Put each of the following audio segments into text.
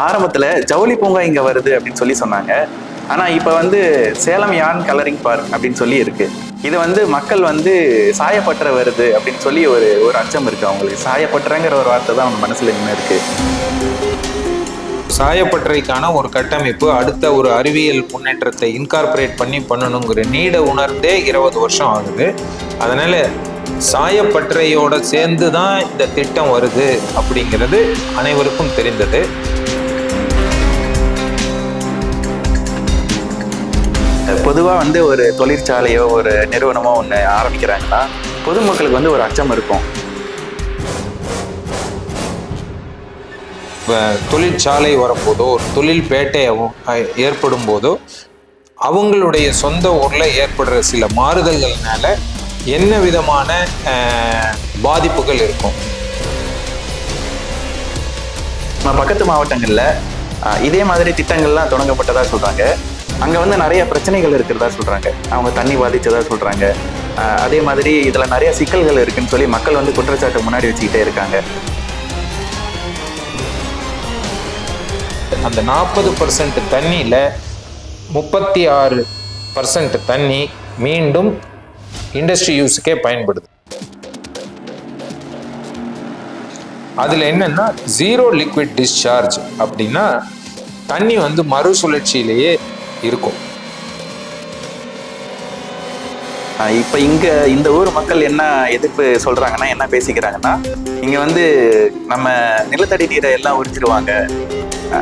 ஆரம்பத்துல ஜவுளி பூங்கா இங்க வருது அப்படின்னு சொல்லி சொன்னாங்க. ஆனா இப்ப வந்து சேலம் யான் கலரிங் பார்க் அப்படின்னு சொல்லி இருக்கு. இது வந்து மக்கள் வந்து சாயப்பற்ற வருது அப்படின்னு சொல்லி ஒரு ஒரு அச்சம் இருக்கு அவங்களுக்கு. சாயப்பற்றங்கிற ஒரு வார்த்தை தான் அவங்க மனசுல இன்னும் இருக்கு. சாயப்பட்டறைக்கான ஒரு கட்டமைப்பு அடுத்த ஒரு அறிவியல் முன்னேற்றத்தை இன்கார்பரேட் பண்ணணுங்கிற நீட உணர்ந்தே 20 வருஷம் ஆகுது. அதனால சாயப்பட்டறையோட சேர்ந்து தான் இந்த திட்டம் வருது அப்படிங்கிறது அனைவருக்கும் தெரிந்தது. பொதுவா வந்து ஒரு தொழிற்சாலையோ ஒரு நிறுவனமோ ஒன்று ஆரம்பிக்கிறாங்கன்னா பொதுமக்களுக்கு வந்து ஒரு அச்சம் இருக்கும். தொழிற்சாலை வரும்போதோ ஒரு தொழில் பேட்டையாகவும் ஏற்படும் போதோ அவங்களுடைய சொந்த ஊர்ல ஏற்படுற சில மாறுதல்கள்னால என்ன விதமான பாதிப்புகள் இருக்கும். நம்ம பக்கத்து மாவட்டங்கள்ல இதே மாதிரி திட்டங்கள்லாம் தொடங்கப்பட்டதா சொல்றாங்க. அங்க வந்து நிறைய பிரச்சனைகள் இருக்கிறதா சொல்றாங்க. அவங்க தண்ணி பாதிச்சதா சொல்றாங்க. அதே மாதிரி இதுல நிறைய சிக்கல்கள் இருக்குன்னு சொல்லி மக்கள் வந்து குற்றச்சாட்டு முன்னாடி வச்சுக்கிட்டே இருக்காங்க. அந்த 40% தண்ணியில 36% தண்ணி மீண்டும் இண்டஸ்ட்ரி யூஸுக்கே பயன்படுது. அதுல என்னன்னா ஜீரோ லிக்விட் டிஸ்சார்ஜ் அப்படின்னா தண்ணி வந்து மறுசுழற்சியிலேயே இருக்கும். இப்ப இங்க இந்த ஊர் மக்கள் என்ன எதிர்ப்பு சொல்றாங்கன்னா, என்ன பேசிக்கிறாங்கன்னா, இங்க வந்து நம்ம நிலத்தடி நீரை எல்லாம் உறிஞ்சிருவாங்க.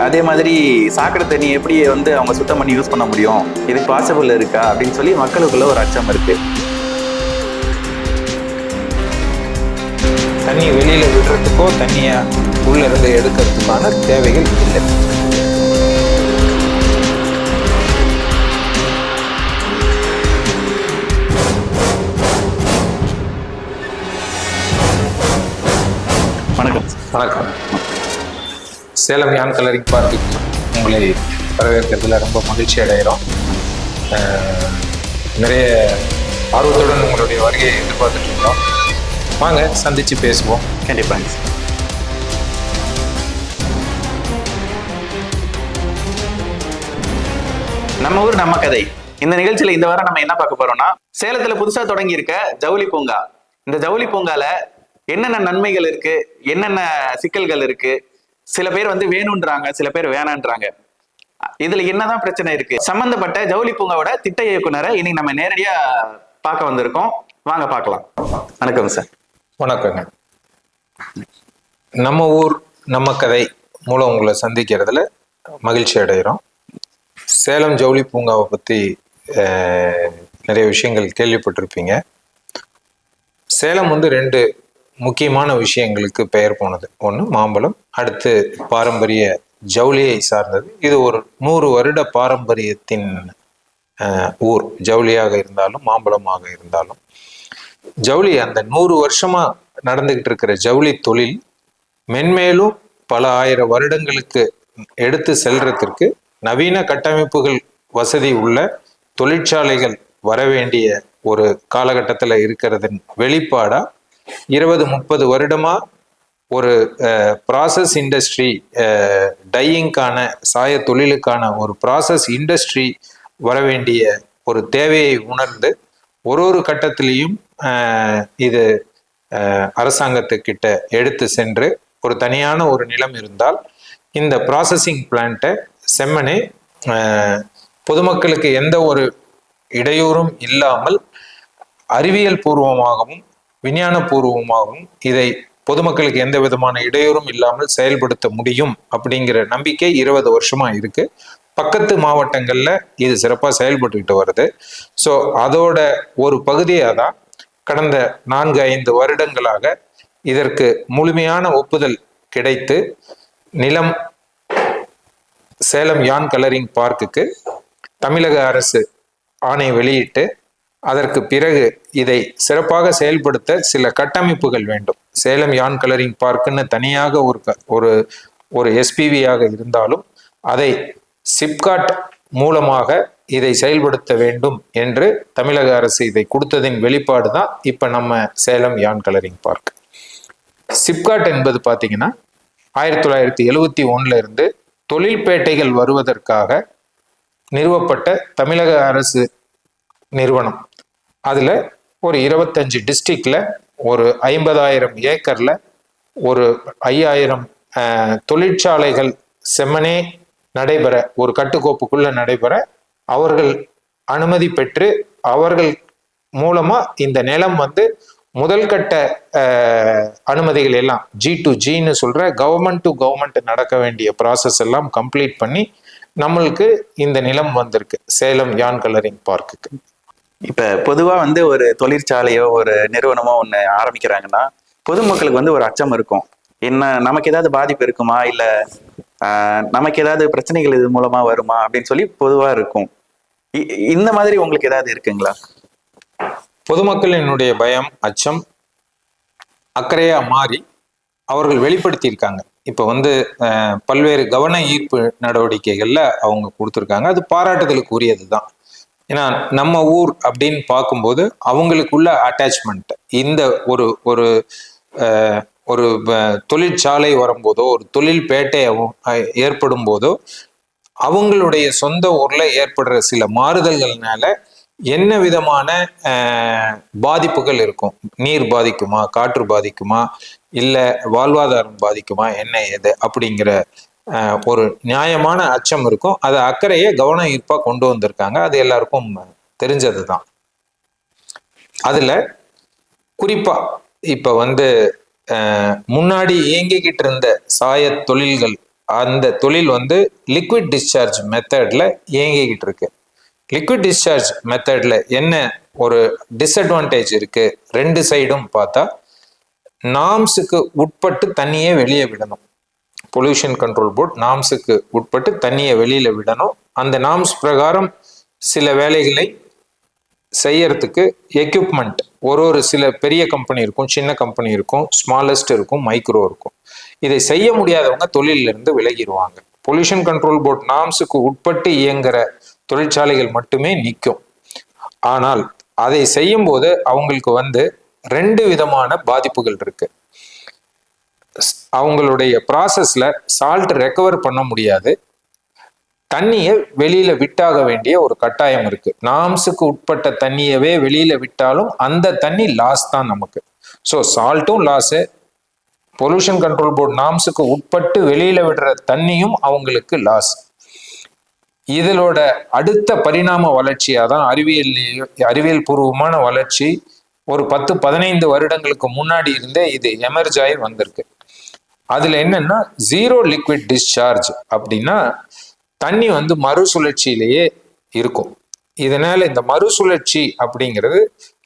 அதே மாதிரி சாக்கடை தண்ணி எப்படி வந்து அவங்க சுத்தம் பண்ணி யூஸ் பண்ண முடியும், இது பாசிபிள் இருக்கா அப்படின்னு சொல்லி மக்களுக்குள்ள ஒரு அச்சம் இருக்கு. தண்ணி வெளியில விடுறதுக்கோ தண்ணியை உள்ள இருந்து எடுக்கிறதுக்கான தேவைகள் இல்லை. வணக்கம். வணக்கம். சேலம் யான் கலரிங் பார்க்குக்கு உங்களை வரவேற்கிறதுல ரொம்ப மகிழ்ச்சி அடைகிறோம். நிறைய ஆர்வத்துடன் உங்களுடைய வருகையை எதிர்பார்த்துட்டு இருக்கோம். வாங்க சந்திச்சு பேசுவோம். கண்டிப்பாங்க. நம்ம ஊர் நம்ம கதை இந்த நிகழ்ச்சியில இந்த வாரம் நம்ம என்ன பார்க்க போறோம்னா, சேலத்துல புதுசா தொடங்கி இருக்க ஜவுளி பூங்கா. இந்த ஜவுளி பூங்கால என்னென்ன நன்மைகள் இருக்கு, என்னென்ன சிக்கல்கள் இருக்கு, சில பேர் வந்து வேணும்ன்றாங்க, சில பேர் வேணான்றாங்க. இதுல என்னதான் பிரச்சனை இருக்கு, சம்பந்தப்பட்ட ஜவுளி பூங்காவோட திட்ட இயக்குனரை இன்னைக்கு நம்ம நேரடியா பார்க்க வந்திருக்கோம். வாங்க பார்க்கலாம். வணக்கம் சார். வணக்கங்க. நம்ம ஊர் நம்ம கதை மூலம் உங்களை சந்திக்கிறதுல மகிழ்ச்சி அடைகிறோம். சேலம் ஜவுளி பூங்காவை பத்தி நிறைய விஷயங்கள் கேள்விப்பட்டிருப்பீங்க. சேலம் வந்து 2 முக்கியமான விஷயங்களுக்கு பெயர் போனது. ஒன்று மாம்பழம், அடுத்து பாரம்பரிய ஜவுளியை சார்ந்தது. இது ஒரு 100 வருட பாரம்பரியத்தின் ஊர். ஜவுளியாக இருந்தாலும் மாம்பழமாக இருந்தாலும் ஜவுளி அந்த 100 வருஷமா நடந்துகிட்டு இருக்கிற ஜவுளி தொழில் மென்மேலும் பல ஆயிரம் வருடங்களுக்கு எடுத்து செல்றதுக்கு நவீன கட்டமைப்புகள் வசதி உள்ள தொழிற்சாலைகள் வரவேண்டிய ஒரு காலகட்டத்தில் இருக்கிறதன் வெளிப்பாடா 20-30 வருடமா ஒரு ப்ராசஸ் இண்டஸ்ட்ரி, டையிங்கான சாய தொழிலுக்கான ஒரு ப்ராசஸ் இண்டஸ்ட்ரி வரவேண்டிய ஒரு தேவையை உணர்ந்து ஒரு கட்டத்திலையும் இது அரசாங்கத்துக்கிட்ட எடுத்து சென்று ஒரு தனியான ஒரு நிலம் இருந்தால் இந்த ப்ராசஸிங் பிளான்ட்டை செம்மனே பொதுமக்களுக்கு எந்த ஒரு இடையூறும் இல்லாமல் அறிவியல் பூர்வமாகவும் விஞ்ஞான பூர்வமாகவும் இதை பொதுமக்களுக்கு எந்த விதமான இடையூறும் இல்லாமல் செயல்படுத்த முடியும் அப்படிங்கிற நம்பிக்கை 20 வருஷமா இருக்கு. பக்கத்து மாவட்டங்கள்ல இது சிறப்பாக செயல்பட்டுக்கிட்டு வருது. ஸோ அதோட ஒரு பகுதியாக தான் கடந்த 4-5 வருடங்களாக இதற்கு முழுமையான ஒப்புதல் கிடைத்து நிலம் சேலம் யான் கலரிங் பார்க்குக்கு தமிழக அரசு ஆணை வெளியிட்டு அதற்கு பிறகு இதை சிறப்பாக செயல்படுத்த சில கட்டமைப்புகள் வேண்டும். சேலம் யான் கலரிங் பார்க்குன்னு தனியாக ஒரு எஸ்பிவியாக இருந்தாலும் அதை சிப்காட் மூலமாக இதை செயல்படுத்த வேண்டும் என்று தமிழக அரசு இதை கொடுத்ததின் வெளிப்பாடு தான் இப்ப நம்ம சேலம் யான் கலரிங் பார்க். சிப்காட் என்பது பார்த்தீங்கன்னா 1971 இருந்து தொழில்பேட்டைகள் வருவதற்காக நிறுவப்பட்ட தமிழக அரசு நிறுவனம். அதுல ஒரு 25 டிஸ்ட்ரிக்ட்ல ஒரு 50,000 ஏக்கர்ல ஒரு 5,000 தொழிற்சாலைகள் செம்மனே நடைபெற, ஒரு கட்டுக்கோப்புக்குள்ள நடைபெற அவர்கள் அனுமதி பெற்று அவர்கள் மூலமா இந்த நிலம் வந்து முதல் கட்ட அனுமதிகள் எல்லாம் G2Gன்னு சொல்ற கவர்மெண்ட் டு கவர்மெண்ட் நடக்க வேண்டிய ப்ராசஸ் எல்லாம் கம்ப்ளீட் பண்ணி நம்மளுக்கு இந்த நிலம் வந்திருக்கு சேலம் யான் கலரிங் பார்க்குக்கு. இப்ப பொதுவா வந்து ஒரு தொழிற்சாலையோ ஒரு நிறுவனமோ ஒண்ணு ஆரம்பிக்கிறாங்கன்னா பொதுமக்களுக்கு வந்து ஒரு அச்சம் இருக்கும். என்ன நமக்கு ஏதாவது பாதிப்பு இருக்குமா, இல்ல நமக்கு ஏதாவது பிரச்சனைகள் இது மூலமா வருமா அப்படின்னு சொல்லி பொதுவா இருக்கும். இந்த மாதிரி உங்களுக்கு ஏதாவது இருக்குங்களா? பொதுமக்களினுடைய பயம், அச்சம் அக்கறையா மாறி அவர்கள் வெளிப்படுத்தியிருக்காங்க. இப்ப வந்து பல்வேறு கவன ஈர்ப்பு நடவடிக்கைகள்ல அவங்க கொடுத்துருக்காங்க. அது பாராட்டுதலுக்கு உரியதுதான். ஏன்னா நம்ம ஊர் அப்படின்னு பார்க்கும்போது அவங்களுக்குள்ள அட்டாச்மெண்ட், இந்த ஒரு ஒரு ஒரு தொழிற்சாலை வரும்போதோ ஒரு தொழில் பேட்டை ஏற்படும் போதோ அவங்களுடைய சொந்த ஊர்ல ஏற்படுற சில மாறுதல்கள்னால என்ன விதமான பாதிப்புகள் இருக்கும், நீர் பாதிக்குமா, காற்று பாதிக்குமா, இல்ல வாழ்வாதாரம் பாதிக்குமா, என்ன ஏது அப்படிங்கிற ஒரு நியாயமான அச்சம் இருக்கும். அது அக்கறையை கவன ஈர்ப்பா கொண்டு வந்திருக்காங்க. அது எல்லாருக்கும் தெரிஞ்சதுதான். அதுல குறிப்பா இப்ப வந்து முன்னாடி இயங்கிக்கிட்டு இருந்த சாய தொழில்கள், அந்த தொழில் வந்து லிக்விட் டிஸ்சார்ஜ் மெத்தட்ல இயங்கிக்கிட்டு இருக்கு. லிக்விட் டிஸ்சார்ஜ் மெத்தட்ல என்ன ஒரு டிஸ்அட்வான்டேஜ் இருக்கு, ரெண்டு சைடும் பார்த்தா நாம்ஸுக்கு உட்பட்டு தண்ணியே வெளியே விடணும். பொல்யூஷன் கண்ட்ரோல் போர்ட் நாம்ஸுக்கு உட்பட்டு தண்ணியை வெளியில விடணும். அந்த நாம்ஸ் பிரகாரம் சில வேலைகளை செய்யறதுக்கு எக்யூப்மெண்ட் ஒரு சில பெரிய கம்பெனி இருக்கும், சின்ன கம்பெனி இருக்கும், ஸ்மாலஸ்ட் இருக்கும், மைக்ரோ இருக்கும். இதை செய்ய முடியாதவங்க தொழில இருந்து விலகிடுவாங்க. பொல்யூஷன் கண்ட்ரோல் போர்ட் நாம்ஸுக்கு உட்பட்டு இயங்குற தொழிற்சாலைகள் மட்டுமே நிற்கும். ஆனால் அதை செய்யும் போது அவங்களுக்கு வந்து ரெண்டு விதமான பாதிப்புகள் இருக்கு. அவங்களுடைய ப்ராசஸ்ல சால்ட் ரெக்கவர் பண்ண முடியாது, தண்ணியை வெளியில விட்டாக வேண்டிய ஒரு கட்டாயம் இருக்கு. நாம்ஸுக்கு உட்பட்ட தண்ணியவே வெளியில விட்டாலும் அந்த தண்ணி லாஸ் தான் நமக்கு. ஸோ சால்ட்டும் லாஸு, பொல்யூஷன் கண்ட்ரோல் போர்டு நாம்ஸுக்கு உட்பட்டு வெளியில விடுற தண்ணியும் அவங்களுக்கு லாஸ். இதனோட அடுத்த பரிணாம வளர்ச்சியா தான் அறிவியல் பூர்வமான வளர்ச்சி ஒரு 10-15 வருடங்களுக்கு முன்னாடி இருந்தே இது எமர்ஜ் ஆகி வந்திருக்கு. அதுல என்னன்னா ஜீரோ லிக்விட் டிஸ்சார்ஜ் அப்படின்னா தண்ணி வந்து மறுசுழற்சியிலேயே இருக்கும். இதனால இந்த மறுசுழற்சி அப்படிங்கிறது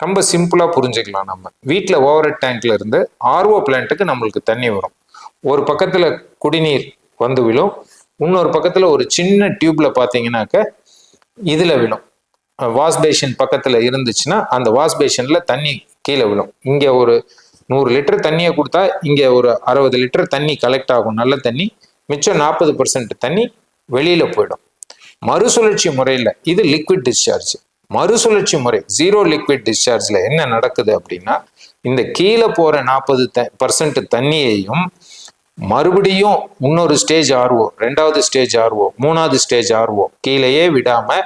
ரொம்ப சிம்பிளா புரிஞ்சுக்கலாம். நம்ம வீட்டில் ஓவர் ஹெட் டேங்க்ல இருந்து ஆர்ஓ பிளான்ட்டுக்கு நம்மளுக்கு தண்ணி வரும். ஒரு பக்கத்துல குடிநீர் வந்து விழும், இன்னொரு பக்கத்துல ஒரு சின்ன டியூப்ல பாத்தீங்கன்னாக்க இதுல விழும். வாஷ் பேஷன் பக்கத்துல இருந்துச்சுன்னா அந்த வாஷ் பேஷன்ல தண்ணி கீழே விழும். இங்க ஒரு 100 லிட்டர் தண்ணியை கொடுத்தா இங்க ஒரு 60 லிட்டர் தண்ணி கலெக்ட் ஆகும், நல்ல தண்ணி. மிச்சம் 40% தண்ணி வெளியில போயிடும். மறுசுழற்சி முறையில் இது லிக்விட் டிஸ்சார்ஜ். மறுசுழற்சி முறை ஜீரோ லிக்விட் டிஸ்சார்ஜ்ல என்ன நடக்குது அப்படின்னா இந்த கீழே போற 40% தண்ணியையும் மறுபடியும் இன்னொரு ஸ்டேஜ் ஆர்ஓ, 2வது ஸ்டேஜ் ஆர்ஓ, 3வது ஸ்டேஜ் ஆர்ஓ கீழேயே விடாம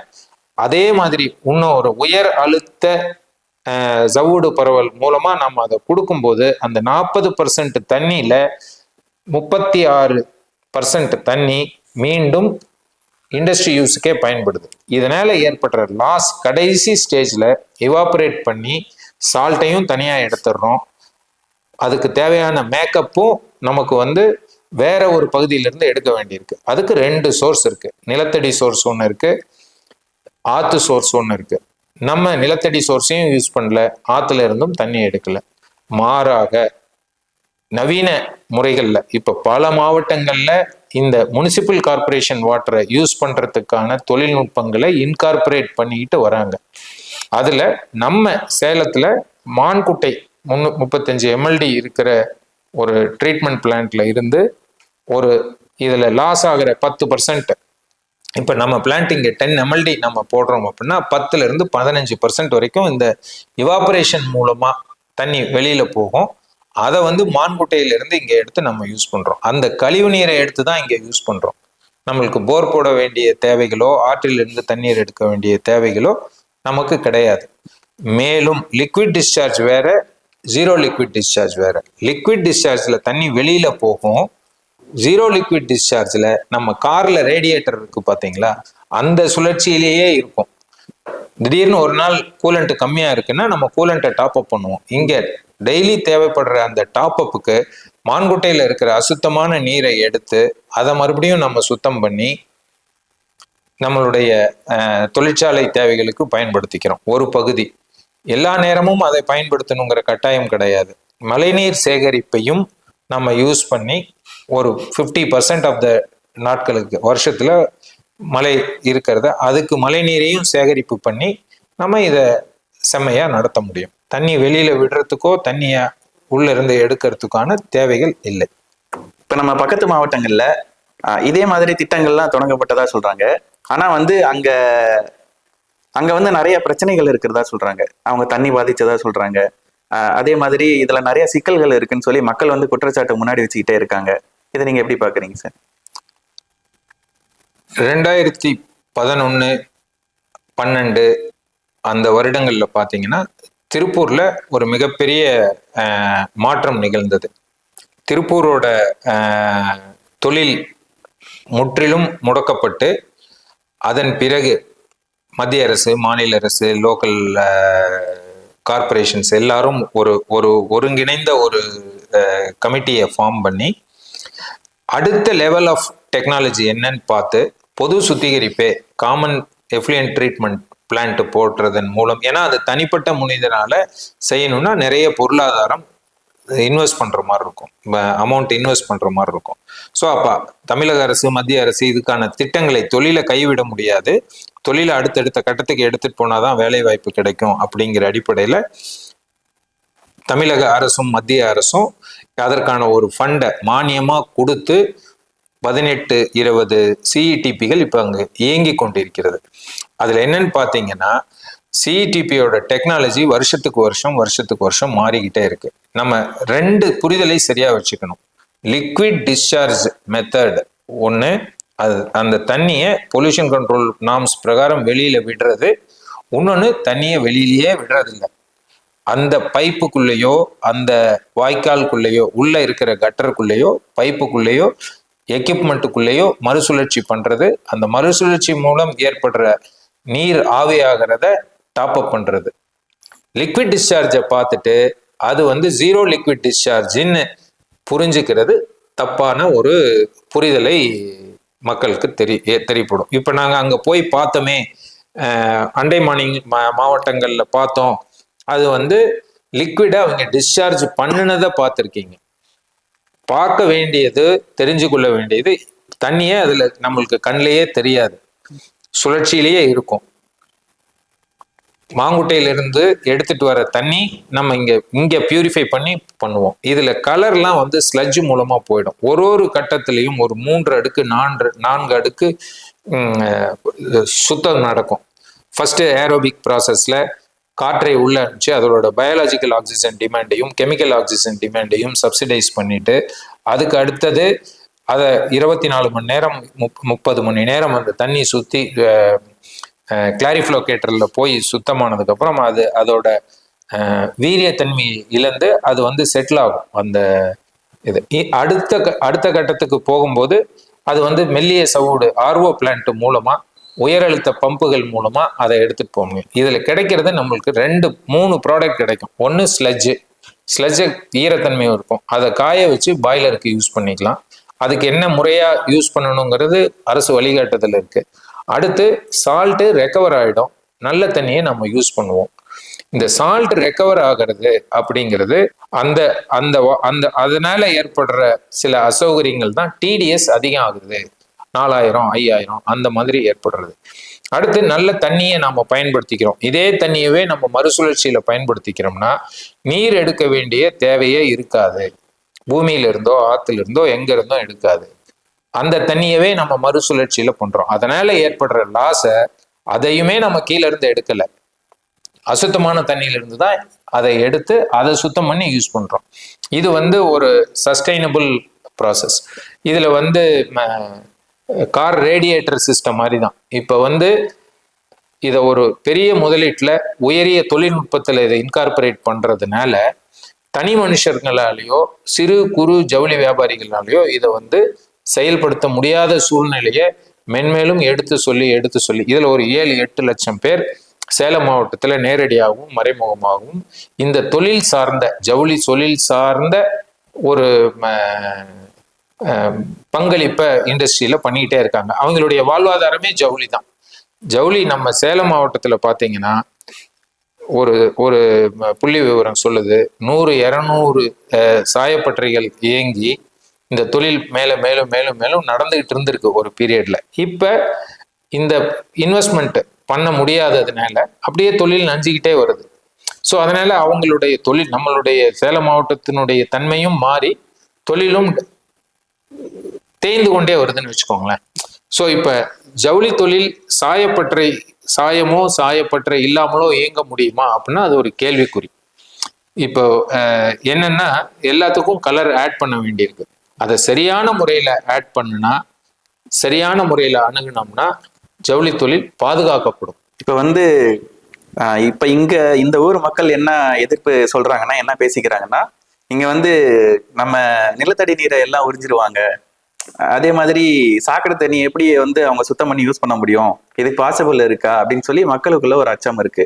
அதே மாதிரி இன்னும் ஒரு உயர் அழுத்த சவுடு பரவல் மூலமா நம்ம அதை கொடுக்கும்போது அந்த 40% தண்ணியில 36% தண்ணி மீண்டும் இண்டஸ்ட்ரி யூஸுக்கே பயன்படுது. இதனால ஏற்படுற லாஸ் கடைசி ஸ்டேஜ்ல எவாபரேட் பண்ணி சால்ட்டையும் தனியா எடுத்துடுறோம். அதுக்கு தேவையான மேக்கப்பும் நமக்கு வந்து வேற ஒரு பகுதியிலிருந்து எடுக்க வேண்டியிருக்கு. அதுக்கு 2 சோர்ஸ் இருக்கு. நிலத்தடி சோர்ஸ் ஒன்று இருக்கு, ஆத்து சோர்ஸ் ஒன்று இருக்கு. நம்ம நிலத்தடி சோர்ஸையும் யூஸ் பண்ணல, ஆத்துல இருந்தும் தண்ணி எடுக்கல. மாறாக நவீன முறைகள்ல இப்ப பல மாவட்டங்கள்ல இந்த முனிசிபல் கார்பரேஷன் வாட்டரை யூஸ் பண்றதுக்கான தொழில்நுட்பங்களை இன்கார்பரேட் பண்ணிக்கிட்டு வராங்க. அதுல நம்ம சேலத்துல மான்குட்டை 35 MLD இருக்கிற ஒரு ட்ரீட்மெண்ட் பிளான்ட்ல இருந்து ஒரு இதுல லாஸ் ஆகிற 10%, இப்ப நம்ம பிளான்ட் இங்க 10 MLD நம்ம போடுறோம் அப்படின்னா 10ல இருந்து 15% வரைக்கும் இந்த இவாபரேஷன் மூலமா தண்ணி வெளியில போகும். அதை வந்து மான்குட்டையில இருந்து இங்க எடுத்து நம்ம யூஸ் பண்றோம். அந்த கழிவு நீரை எடுத்து தான் இங்க யூஸ் பண்றோம். நம்மளுக்கு போர் போட வேண்டிய தேவைகளோ ஆற்றிலிருந்து தண்ணீர் எடுக்க வேண்டிய தேவைகளோ நமக்கு கிடையாது. மேலும் லிக்விட் டிஸ்சார்ஜ் வேற, ஜீரோ லிக்விட் டிஸ்சார்ஜ் வேற. லிக்விட் டிஸ்சார்ஜ்ல தண்ணி வெளியில போகும். ஜீரோ லிக்விட் டிஸ்சார்ஜ்ல நம்ம கார்ல ரேடியேட்டர் இருக்கு பாத்தீங்களா, அந்த சுழற்சியிலேயே இருக்கும். திடீர்னு ஒரு நாள் கூலண்ட் கம்மியா இருக்குன்னா நம்ம கூலண்ட்டை டாப் அப் பண்ணுவோம். இங்க டெய்லி தேவைப்படுற அந்த டாப் அப்புக்கு மான்குட்டையில இருக்கிற அசுத்தமான நீரை எடுத்து அதை மறுபடியும் நம்ம சுத்தம் பண்ணி நம்மளுடைய தொழிற்சாலை தேவைகளுக்கு பயன்படுத்திக்கிறோம். ஒரு பகுதி. எல்லா நேரமும் அதை பயன்படுத்தணுங்கிற கட்டாயம் கிடையாது. மழைநீர் சேகரிப்பையும் நம்ம யூஸ் பண்ணி ஒரு 50% ஆஃப் த நாட்களுக்கு, வருஷத்துல மழை இருக்கிறத, அதுக்கு மழை நீரையும் சேகரிப்பு பண்ணி நம்ம இதை செம்மையா நடத்த முடியும். தண்ணி வெளியில விடுறதுக்கோ தண்ணிய உள்ள இருந்து எடுக்கிறதுக்கான தேவைகள் இல்லை. இப்ப நம்ம பக்கத்து மாவட்டங்கள்ல இதே மாதிரி திட்டங்கள்லாம் தொடங்கப்பட்டதா சொல்றாங்க. ஆனா அங்க அங்க நிறைய பிரச்சனைகள் இருக்கிறதா சொல்றாங்க. அவங்க தண்ணி பாதிச்சதா சொல்றாங்க. அதே மாதிரி இதுல நிறைய சிக்கல்கள் இருக்குன்னு சொல்லி மக்கள் குற்றச்சாட்டு முன்னாடி வச்சுக்கிட்டே இருக்காங்க. இதை நீங்க எப்படி பாக்குறீங்க சார்? 2011, 12 அந்த வருடங்கள்ல பாத்தீங்கன்னா திருப்பூர்ல ஒரு மிகப்பெரிய மாற்றம் நிகழ்ந்தது. திருப்பூரோட தொழில் முற்றிலும் முடக்கப்பட்டு அதன் பிறகு மத்திய அரசு, மாநில அரசு, லோக்கல் கார்பரேஷன்ஸ் எல்லாரும் ஒரு ஒருங்கிணைந்த ஒரு கமிட்டியை ஃபார்ம் பண்ணி அடுத்த லெவல் ஆஃப் டெக்னாலஜி என்னன்னு பார்த்து பொது சுத்திகரிப்பே, காமன் எஃப்ளூயன்ட் ட்ரீட்மெண்ட் பிளான்ட் போடுறதன் மூலம், ஏன்னா அது தனிப்பட்ட மனிதனால செய்யணும்னா நிறைய பொருளாதாரம் இன்வெஸ்ட் பண்ற மாதிரி இருக்கும், அமௌண்ட் இன்வெஸ்ட் பண்ற மாதிரி இருக்கும். ஸோ அப்ப தமிழக அரசு, மத்திய அரசு இதுக்கான திட்டங்களை, தொழிலை கைவிட முடியாது, தொழிலை அடுத்தடுத்த கட்டத்துக்கு எடுத்துட்டு போனாதான் வேலை வாய்ப்பு கிடைக்கும் அப்படிங்கிற அடிப்படையில தமிழக அரசும் மத்திய அரசும் அதற்கான ஒரு ஃபண்டை மானியமா கொடுத்து 18-20 சிஇடிபிகள் இப்ப அங்க இயங்கி கொண்டிருக்கிறது. அதுல என்னன்னு பாத்தீங்கன்னா சிஇடிபியோட டெக்னாலஜி வருஷத்துக்கு வருஷம் மாறிக்கிட்டே இருக்கு. நம்ம 2 புரிதலை சரியா வச்சுக்கணும். லிக்விட் டிஸ்சார்ஜ் மெத்தட் ஒன்று, அது அந்த தண்ணியை பொல்யூஷன் கண்ட்ரோல் நார்ம்ஸ் பிரகாரம் வெளியில விடுறது. இன்னொன்று, தண்ணியை வெளியிலேயே விடுறதில்லை. அந்த பைப்புக்குள்ளேயோ அந்த வாய்க்கால்குள்ளேயோ உள்ள இருக்கிற கட்டருக்குள்ளேயோ பைப்புக்குள்ளேயோ எக்யூப்மெண்ட்டுக்குள்ளேயோ மறுசுழற்சி பண்றது. அந்த மறுசுழற்சி மூலம் ஏற்படுற நீர் ஆவியாகிறத டாப் அப் பண்றது. லிக்விட் டிஸ்சார்ஜை பார்த்துட்டு அது ஜீரோ லிக்விட் டிஸ்சார்ஜின்னு புரிஞ்சுக்கிறது தப்பான ஒரு புரிதலை மக்களுக்கு தெரியப்படும். இப்ப நாங்க அங்க போய் பார்த்தோமே, அண்டை மாவட்டங்கள்ல பார்த்தோம், அது லிக்விடா அவங்க டிஸ்சார்ஜ் பண்ணினதை பார்த்துருக்கீங்க. பார்க்க வேண்டியது, தெரிஞ்சு கொள்ள வேண்டியது, தண்ணியே அதுல நம்மளுக்கு கண்ணிலேயே தெரியாது, சுழற்சியிலேயே இருக்கும். மாங்குட்டையிலிருந்து எடுத்துட்டு வர தண்ணி நம்ம இங்க பியூரிஃபை பண்ணி பண்ணுவோம். இதுல கலர்லாம் ஸ்லட்ஜ் மூலமா போயிடும். ஒரு கட்டத்திலையும் ஒரு 3 அடுக்கு 4 அடுக்கு சுத்தம் நடக்கும். ஃபர்ஸ்ட் ஏரோபிக் ப்ராசஸ்ல காற்றை உள்ள அனுப்பிச்சு அதோட பயாலஜிக்கல் ஆக்சிஜன் டிமாண்டையும் கெமிக்கல் ஆக்சிஜன் டிமாண்டையும் சப்சிடைஸ் பண்ணிட்டு, அதுக்கு அடுத்தது அதை 24 மணி நேரம் 30 மணி நேரம் அந்த தண்ணி சுத்தி கிளாரிஃப்ளோகேட்டர்ல போய் சுத்தமானதுக்கு அப்புறம் அதோட வீரியத்தன்மை இழந்து அது செட்டில் ஆகும். அந்த இது அடுத்த கட்டத்துக்கு போகும்போது அது மெல்லிய சவுடு ஆர்ஓ பிளான்ட் மூலமா, உயரழுத்த பம்புகள் மூலமா அதை எடுத்துட்டு போக முடியும். இதுல கிடைக்கிறது நம்மளுக்கு 2-3 ப்ராடக்ட் கிடைக்கும். ஒன்று ஸ்லெட்ஜ் ஈரத்தன்மையும் இருக்கும், அதை காய வச்சு பாய்லருக்கு யூஸ் பண்ணிக்கலாம். அதுக்கு என்ன முறையா யூஸ் பண்ணணுங்கிறது அரசு வழிகாட்டுதல் இருக்கு. அடுத்து சால்ட்டு ரெக்கவர் ஆகிடும், நல்ல தண்ணியை நம்ம யூஸ் பண்ணுவோம். இந்த சால்ட் ரெக்கவர் ஆகிறது அப்படிங்கிறது அந்த அந்த அந்த அதனால ஏற்படுற சில அசௌகரியங்கள் தான் டிடிஎஸ் அதிகம் ஆகுது. 4000, 5000 அந்த மாதிரி ஏற்படுறது. அடுத்து நல்ல தண்ணியை நம்ம பயன்படுத்திக்கிறோம். இதே தண்ணியவே நம்ம மறுசுழற்சியில பயன்படுத்திக்கிறோம்னா நீர் எடுக்க வேண்டிய தேவையே இருக்காது. பூமியில இருந்தோ ஆத்துல இருந்தோ எங்க இருந்தோ எடுக்காது. அந்த தண்ணியவே நம்ம மறுசுழற்சியில பண்றோம். அதனால ஏற்படுற லாஸை அதையுமே நம்ம கீழே இருந்து எடுக்கல, அசுத்தமான தண்ணியில இருந்து தான் அதை எடுத்து அதை சுத்தம் பண்ணி யூஸ் பண்றோம். இது ஒரு சஸ்டைனபிள் ப்ராசஸ். இதுல கார் ரேடியேட்டர் சிஸ்டம் மாதிரி தான். இப்போ வந்து இதை ஒரு பெரிய முதலீட்டில் உயரிய தொழில்நுட்பத்தில் இதை இன்கார்பரேட் பண்ணுறதுனால தனி மனுஷர்களாலேயோ சிறு குறு ஜவுளி வியாபாரிகளாலேயோ இதை வந்து செயல்படுத்த முடியாத சூழ்நிலையை மென்மேலும் எடுத்து சொல்லி இதில் ஒரு 7-8 லட்சம் பேர் சேலம் மாவட்டத்தில் நேரடியாகவும் மறைமுகமாகவும் இந்த தொழில் சார்ந்த ஜவுளி தொழில் சார்ந்த ஒரு பங்களிப்பை இண்டஸ்ட்ரியில பண்ணிக்கிட்டே இருக்காங்க. அவங்களுடைய வாழ்வாதாரமே ஜவுளி தான். ஜவுளி நம்ம சேலம் மாவட்டத்தில் பார்த்தீங்கன்னா ஒரு ஒரு புள்ளி விவரம் சொல்லுது, 100-200 சாயப்பட்டறைகள் இயங்கி இந்த தொழில் மேலும் மேலும் மேலும் மேலும் நடந்துகிட்டு இருந்திருக்கு ஒரு பீரியட்ல. இப்ப இந்த இன்வெஸ்ட்மெண்ட் பண்ண முடியாததுனால அப்படியே தொழில் நஞ்சிக்கிட்டே வருது. ஸோ அதனால அவங்களுடைய தொழில், நம்மளுடைய சேலம் மாவட்டத்தினுடைய தன்மையும் மாறி தொழிலும் தேய்ந்து கொண்டே வருதுன்னு வச்சுக்கோங்களேன். ஸோ இப்ப ஜவுளி தொழில் சாயப்பட்டறை சாயமோ சாயப்பட்டறை இல்லாமலோ இயங்க முடியுமா அப்படின்னா அது ஒரு கேள்விக்குறி. இப்போ என்னன்னா எல்லாத்துக்கும் கலர் ஆட் பண்ண வேண்டியிருக்கு. அதை சரியான முறையில ஆட் பண்ணுனா, சரியான முறையில அணுகுனோம்னா ஜவுளி தொழில் பாதுகாக்கப்படும். இப்ப வந்து இப்ப இங்க இந்த ஊர் மக்கள் என்ன எதிர்ப்பு சொல்றாங்கன்னா, என்ன பேசிக்கிறாங்கன்னா, இங்க வந்து நம்ம நிலத்தடி நீரை எல்லாம் உறிஞ்சிருவாங்க, அதே மாதிரி சாக்கடை தண்ணி எப்படி வந்து அவங்க சுத்தம் பண்ணி யூஸ் பண்ண முடியும், இது பாசிபிள் இருக்கா அப்படின்னு சொல்லி மக்களுக்குள்ள ஒரு அச்சம் இருக்கு.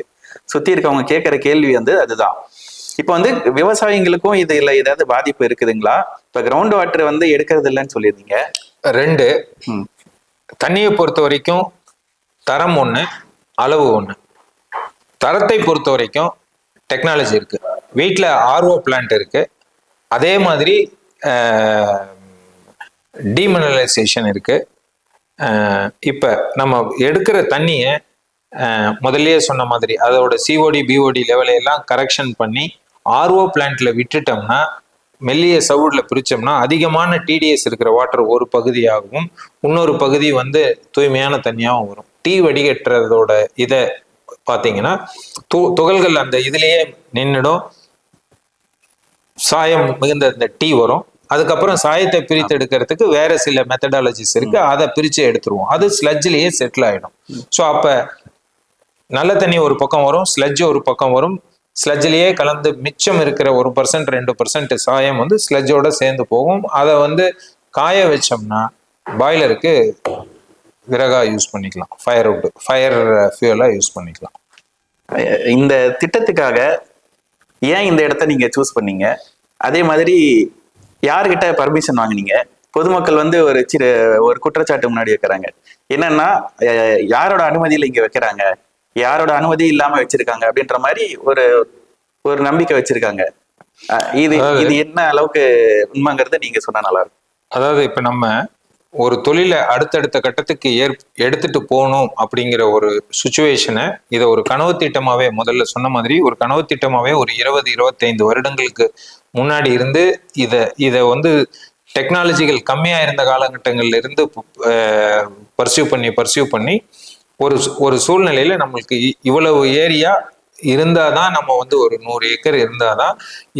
சுத்தி இருக்கவங்க கேட்கிற கேள்வி வந்து அதுதான். இப்ப வந்து விவசாயிகளுக்கும் இதுல ஏதாவது பாதிப்பு இருக்குதுங்களா? இப்ப கிரவுண்ட் வாட்டர் வந்து எடுக்கிறது இல்லைன்னு சொல்லியிருந்தீங்க. 2 தண்ணியை பொறுத்த வரைக்கும் தரம் ஒண்ணு, அளவு ஒண்ணு. தரத்தை பொறுத்த வரைக்கும் டெக்னாலஜி இருக்கு. வீட்டில் ஆர்ஓ பிளான்ட் இருக்கு. அதே மாதிரி டீமினரலைசேஷன் இருக்கு. இப்போ நம்ம எடுக்கிற தண்ணியை முதல்லயே சொன்ன மாதிரி அதோட சிஓடி பிஓடி லெவலையெல்லாம் கரெக்ஷன் பண்ணி ஆர்ஓ பிளான்ட்ல விட்டுட்டோம்னா, மெல்லிய சவுட்ல பிரிச்சோம்னா அதிகமான டிடிஎஸ் இருக்கிற வாட்டர் ஒரு பகுதியாகவும் இன்னொரு பகுதி வந்து தூய்மையான தண்ணியாகவும் வரும். டீ வடிகட்டுறதோட இதை பார்த்தீங்கன்னா துகள்கள் அந்த இதுலயே நின்றுடும், சாயம் மிகுந்த இந்த டீ வரும். அதுக்கப்புறம் சாயத்தை பிரித்து எடுக்கிறதுக்கு வேற சில மெத்தடாலஜிஸ் இருக்கு, அதை பிரிச்சு எடுத்துருவோம். அது ஸ்லட்ஜ்லயே செட்டில் ஆயிடும். ஸோ அப்ப நல்ல தண்ணி ஒரு பக்கம் வரும், ஸ்லட்ஜ் ஒரு பக்கம் வரும். ஸ்லட்ஜ்லயே கலந்து மிச்சம் இருக்கிற 1% 2% சாயம் வந்து ஸ்லட்ஜோட சேர்ந்து போகும். அதை வந்து காய வச்சோம்னா பாய்லருக்கு விறகா யூஸ் பண்ணிக்கலாம், ஃபயர் ஃபியூலா யூஸ் பண்ணிக்கலாம். இந்த திட்டத்துக்காக ஏன் இந்த இடத்த நீங்க சூஸ் பண்ணீங்க? அதே மாதிரி யாருக்கிட்ட பர்மிஷன் வாங்கினீங்க? பொதுமக்கள் வந்து ஒரு குற்றச்சாட்டு முன்னாடி வைக்கிறாங்க, என்னன்னா யாரோட அனுமதியில இங்க வைக்கிறாங்க, யாரோட அனுமதி இல்லாம வச்சிருக்காங்க அப்படின்ற மாதிரி ஒரு நம்பிக்கை வச்சிருக்காங்க. இது என்ன அளவுக்கு உண்மைங்கிறத நீங்க சொன்னா நல்லா இருக்கும். அதாவது இப்ப நம்ம ஒரு தொழிலை அடுத்தடுத்த கட்டத்துக்கு எடுத்துட்டு போகணும் அப்படிங்கிற ஒரு சுச்சுவேஷனை இதை ஒரு கனவு திட்டமாவே, முதல்ல சொன்ன மாதிரி ஒரு கனவு திட்டமாவே ஒரு 20-25 வருடங்களுக்கு முன்னாடி இருந்து இதை வந்து டெக்னாலஜிகள் கம்மியா இருந்த காலகட்டங்கள்ல இருந்து பர்சியூ பண்ணி ஒரு சூழ்நிலையில நம்மளுக்கு இவ்வளவு ஏரியா இருந்தாதான், நம்ம வந்து ஒரு 100 ஏக்கர் இருந்தாதான்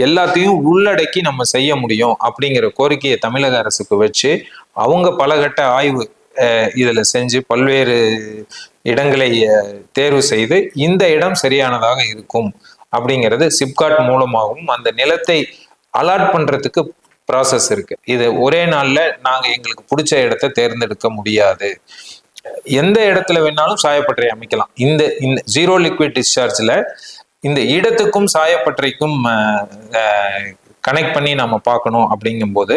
எல்லாத்தையும் உள்ளடக்கி நம்ம செய்ய முடியும் அப்படிங்கிற கோரிக்கையை தமிழக அரசுக்கு வச்சு அவங்க பலகட்ட ஆய்வு இதுல செஞ்சு பல்வேறு இடங்களை தேர்வு செய்து இந்த இடம் சரியானதாக இருக்கும் அப்படிங்கிறது சிப்காட் மூலமாகவும் அந்த நிலத்தை அலாட் பண்றதுக்கு ப்ராசஸ் இருக்கு. இது ஒரே நாள்ல நாங்க எங்களுக்கு பிடிச்ச இடத்தை தேர்ந்தெடுக்க முடியாது. எந்த இடத்துல வேணாலும் சாயப்பட்டறை அமைக்கலாம். இந்த ஜீரோ லிக்விட் டிஸ்சார்ஜ்ல இந்த இடத்துக்கும் சாயப்பட்டறைக்கும் கனெக்ட் பண்ணி நம்ம பார்க்கணும். அப்படிங்கும்போது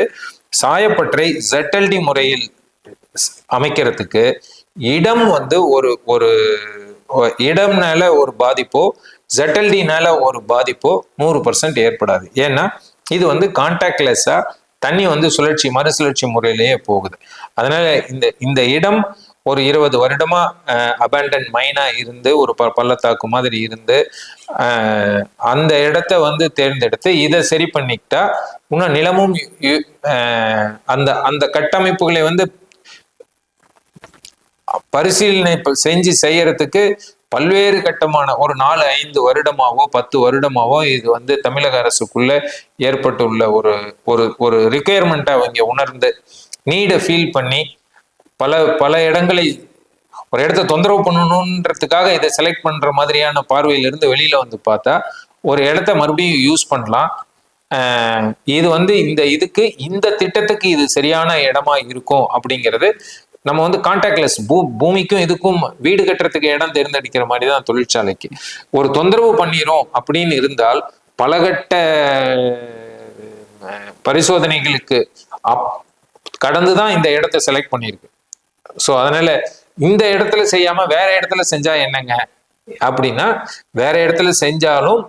சாயப்பட்டறை ZLD முறையில் அமைக்கிறதுக்கு இடம் வந்து ஒரு இடம்னால ஒரு பாதிப்போ ZLDனால ஒரு பாதிப்போ 100% ஏற்படாது. ஏன்னா இது வந்து கான்டாக்ட்லெஸ்ஸா தண்ணி வந்து மறுசுழற்சி முறையிலேயே போகுது. அதனால இந்த இடம் ஒரு 20 வருடமா அபேண்டன் மைனா இருந்து ஒரு பள்ளத்தாக்கு மாதிரி இருந்து அந்த இடத்த வந்து தேர்ந்தெடுத்து இதை சரி பண்ணிக்கிட்டா இன்னும் நிலமும் அந்த கட்டமைப்புகளை வந்து பரிசீலனை செஞ்சு செய்யறதுக்கு பல்வேறு கட்டமான ஒரு 4-5 வருடமாவோ 10 வருடமாவோ இது வந்து தமிழக அரசுக்குள்ள ஏற்பட்டுள்ள ஒரு ரிக்குயர்மெண்ட்டை அவங்க உணர்ந்து நீடை ஃபீல் பண்ணி பல பல இடங்களை ஒரு இடத்த தொந்தரவு பண்ணணுன்றதுக்காக இதை செலக்ட் பண்ற மாதிரியான பார்வையிலிருந்து வெளியில வந்து பார்த்தா ஒரு இடத்த மறுபடியும் யூஸ் பண்ணலாம். இது வந்து இதுக்கு இந்த திட்டத்துக்கு இது சரியான இடமா இருக்கும் அப்படிங்கிறது நம்ம வந்து கான்டாக்ட்லெஸ் பூமிக்கும் இதுக்கும் வீடு கட்டுறதுக்கு இடம் தேர்ந்தெடுக்கிற மாதிரி தான் தொழிற்சாலைக்கு. ஒரு தொந்தரவு பண்ணிரும் அப்படின்னு இருந்தால் பலகட்ட பரிசோதனைகளுக்கு கடந்துதான் இந்த இடத்த செலக்ட் பண்ணியிருக்கு. ஸோ அதனால இந்த இடத்துல செய்யாம வேற இடத்துல செஞ்சா என்னங்க அப்படின்னா, வேற இடத்துல செஞ்சாலும்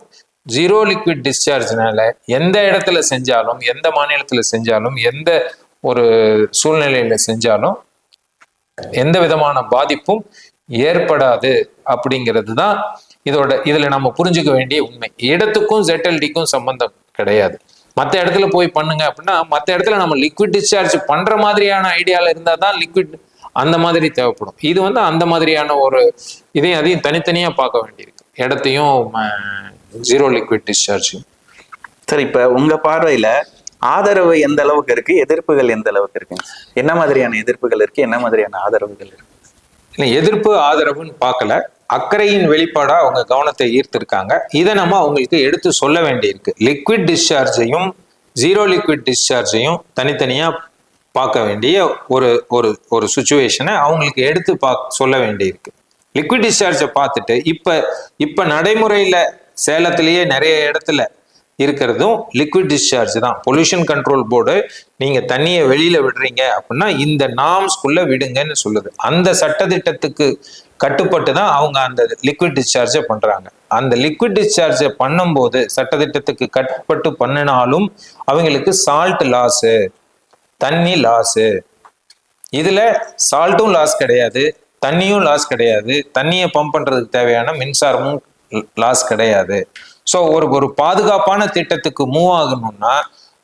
ஜீரோ லிக்விட் டிஸ்சார்ஜ்னால எந்த இடத்துல செஞ்சாலும், எந்த மாநிலத்துல செஞ்சாலும், எந்த ஒரு சூழ்நிலையில செஞ்சாலும் எந்த விதமான பாதிப்பும் ஏற்படாது அப்படிங்கிறது தான் இதுல நம்ம புரிஞ்சுக்க வேண்டிய உண்மை. இடத்துக்கும் ZLDக்கும் சம்பந்தம் கிடையாது. மற்ற இடத்துல போய் பண்ணுங்க அப்படின்னா, மற்ற இடத்துல நம்ம லிக்விட் டிஸ்சார்ஜ் பண்ற மாதிரியான ஐடியால இருந்தா தான் லிக்விட் அந்த மாதிரி தேவைப்படும். இது வந்து அந்த மாதிரியான ஒரு அதையும் தனித்தனியா பார்க்க வேண்டியிருக்கு, இடத்தையும் ஜீரோ லிக்விட் டிஸ்சார்ஜ். சரி, இப்ப உங்க பார்வையில ஆதரவு எந்த அளவுக்கு இருக்கு, எதிர்ப்புகள் எந்த அளவுக்கு இருக்கு? என்ன மாதிரியான எதிர்ப்புகள் இருக்கு, என்ன மாதிரியான ஆதரவுகள் இருக்கு? இல்லை, எதிர்ப்பு ஆதரவுன்னு பார்க்கல, அக்கறையின் வெளிப்பாடா அவங்க கவனத்தை ஈர்த்திருக்காங்க. இதை நம்ம அவங்களுக்கு எடுத்து சொல்ல வேண்டியிருக்கு. லிக்விட் டிஸ்சார்ஜையும் ஜீரோ லிக்விட் டிஸ்சார்ஜையும் தனித்தனியா பார்க்க வேண்டிய ஒரு ஒரு ஒரு சுச்சுவேஷனை அவங்களுக்கு எடுத்து சொல்ல வேண்டியிருக்கு. லிக்விட் டிஸ்சார்ஜை பார்த்துட்டு இப்ப நடைமுறையில சேலத்திலேயே நிறைய இடத்துல இருக்கிறதும் லிக்விட் டிஸ்சார்ஜ் தான். பொல்யூஷன் கண்ட்ரோல் போர்டு நீங்க தண்ணியை வெளியில விடுறீங்க அப்படின்னா இந்த நார்ம்ஸ்குள்ள விடுங்கன்னு சொல்லுது. அந்த சட்டத்திட்டத்துக்கு கட்டுப்பட்டு தான் அவங்க அந்த லிக்விட் டிஸ்சார்ஜை பண்றாங்க. அந்த லிக்விட் டிஸ்சார்ஜை பண்ணும்போது சட்டத்திட்டத்துக்கு கட்டுப்பட்டு பண்ணினாலும் அவங்களுக்கு சால்ட் லாஸு, தண்ணி லாஸு. இதுல சால்ட்டும் லாஸ் கிடையாது, தண்ணியும் லாஸ் கிடையாது, தண்ணியை பம்ப் பண்றதுக்கு தேவையான மின்சாரமும் லாஸ் கிடையாது. ஸோ ஒரு பாதுகாப்பான திட்டத்துக்கு மூவ் ஆகணும்னா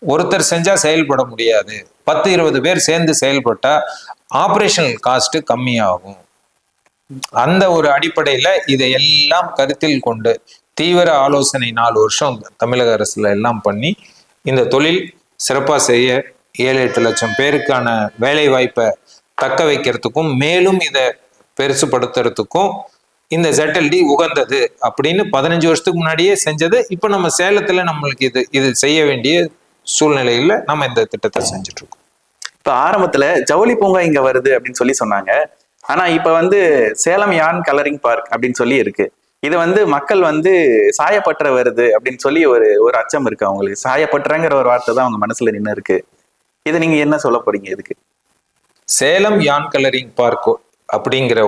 ஒருத்தர் செஞ்சா செயல்பட முடியாது, 10-20 பேர் சேர்ந்து செயல்பட்டா ஆப்ரேஷனல் காஸ்ட் கம்மியாகும். அந்த ஒரு அடிப்படையில இதை எல்லாம் கருத்தில் கொண்டு தீவிர ஆலோசனை 4 வருஷம் தமிழக அரசுல எல்லாம் பண்ணி இந்த தொழில் சிறப்பா செய்ய 7-8 லட்சம் பேருக்கான வேலை வாய்ப்பை தக்க வைக்கிறதுக்கும் மேலும் இதை பெருசுபடுத்துறதுக்கும் இந்த ZLD உகந்தது அப்படின்னு 15 வருஷத்துக்கு முன்னாடியே செஞ்சது. இப்ப நம்ம சேலத்துல நம்மளுக்கு இது செய்ய வேண்டிய சூழ்நிலையில நம்ம இந்த திட்டத்தை செஞ்சுட்டு இருக்கோம். இப்ப ஆரம்பத்துல ஜவுளி பூங்கா இங்க வருது அப்படின்னு சொல்லி சொன்னாங்க. ஆனா இப்ப வந்து சேலம் யான் கலரிங் பார்க் அப்படின்னு சொல்லி இருக்கு. இது வந்து மக்கள் வந்து சாயப்பற்ற வருது அப்படின்னு சொல்லி ஒரு அச்சம் இருக்கு அவங்களுக்கு. சாயப்பற்றங்கிற ஒரு வார்த்தை தான் அவங்க மனசுல நின்று இருக்கு. இதை நீங்க என்ன சொல்ல போறீங்க இதுக்கு? சேலம் யான் கலரிங் பார்க் அப்படிங்கிற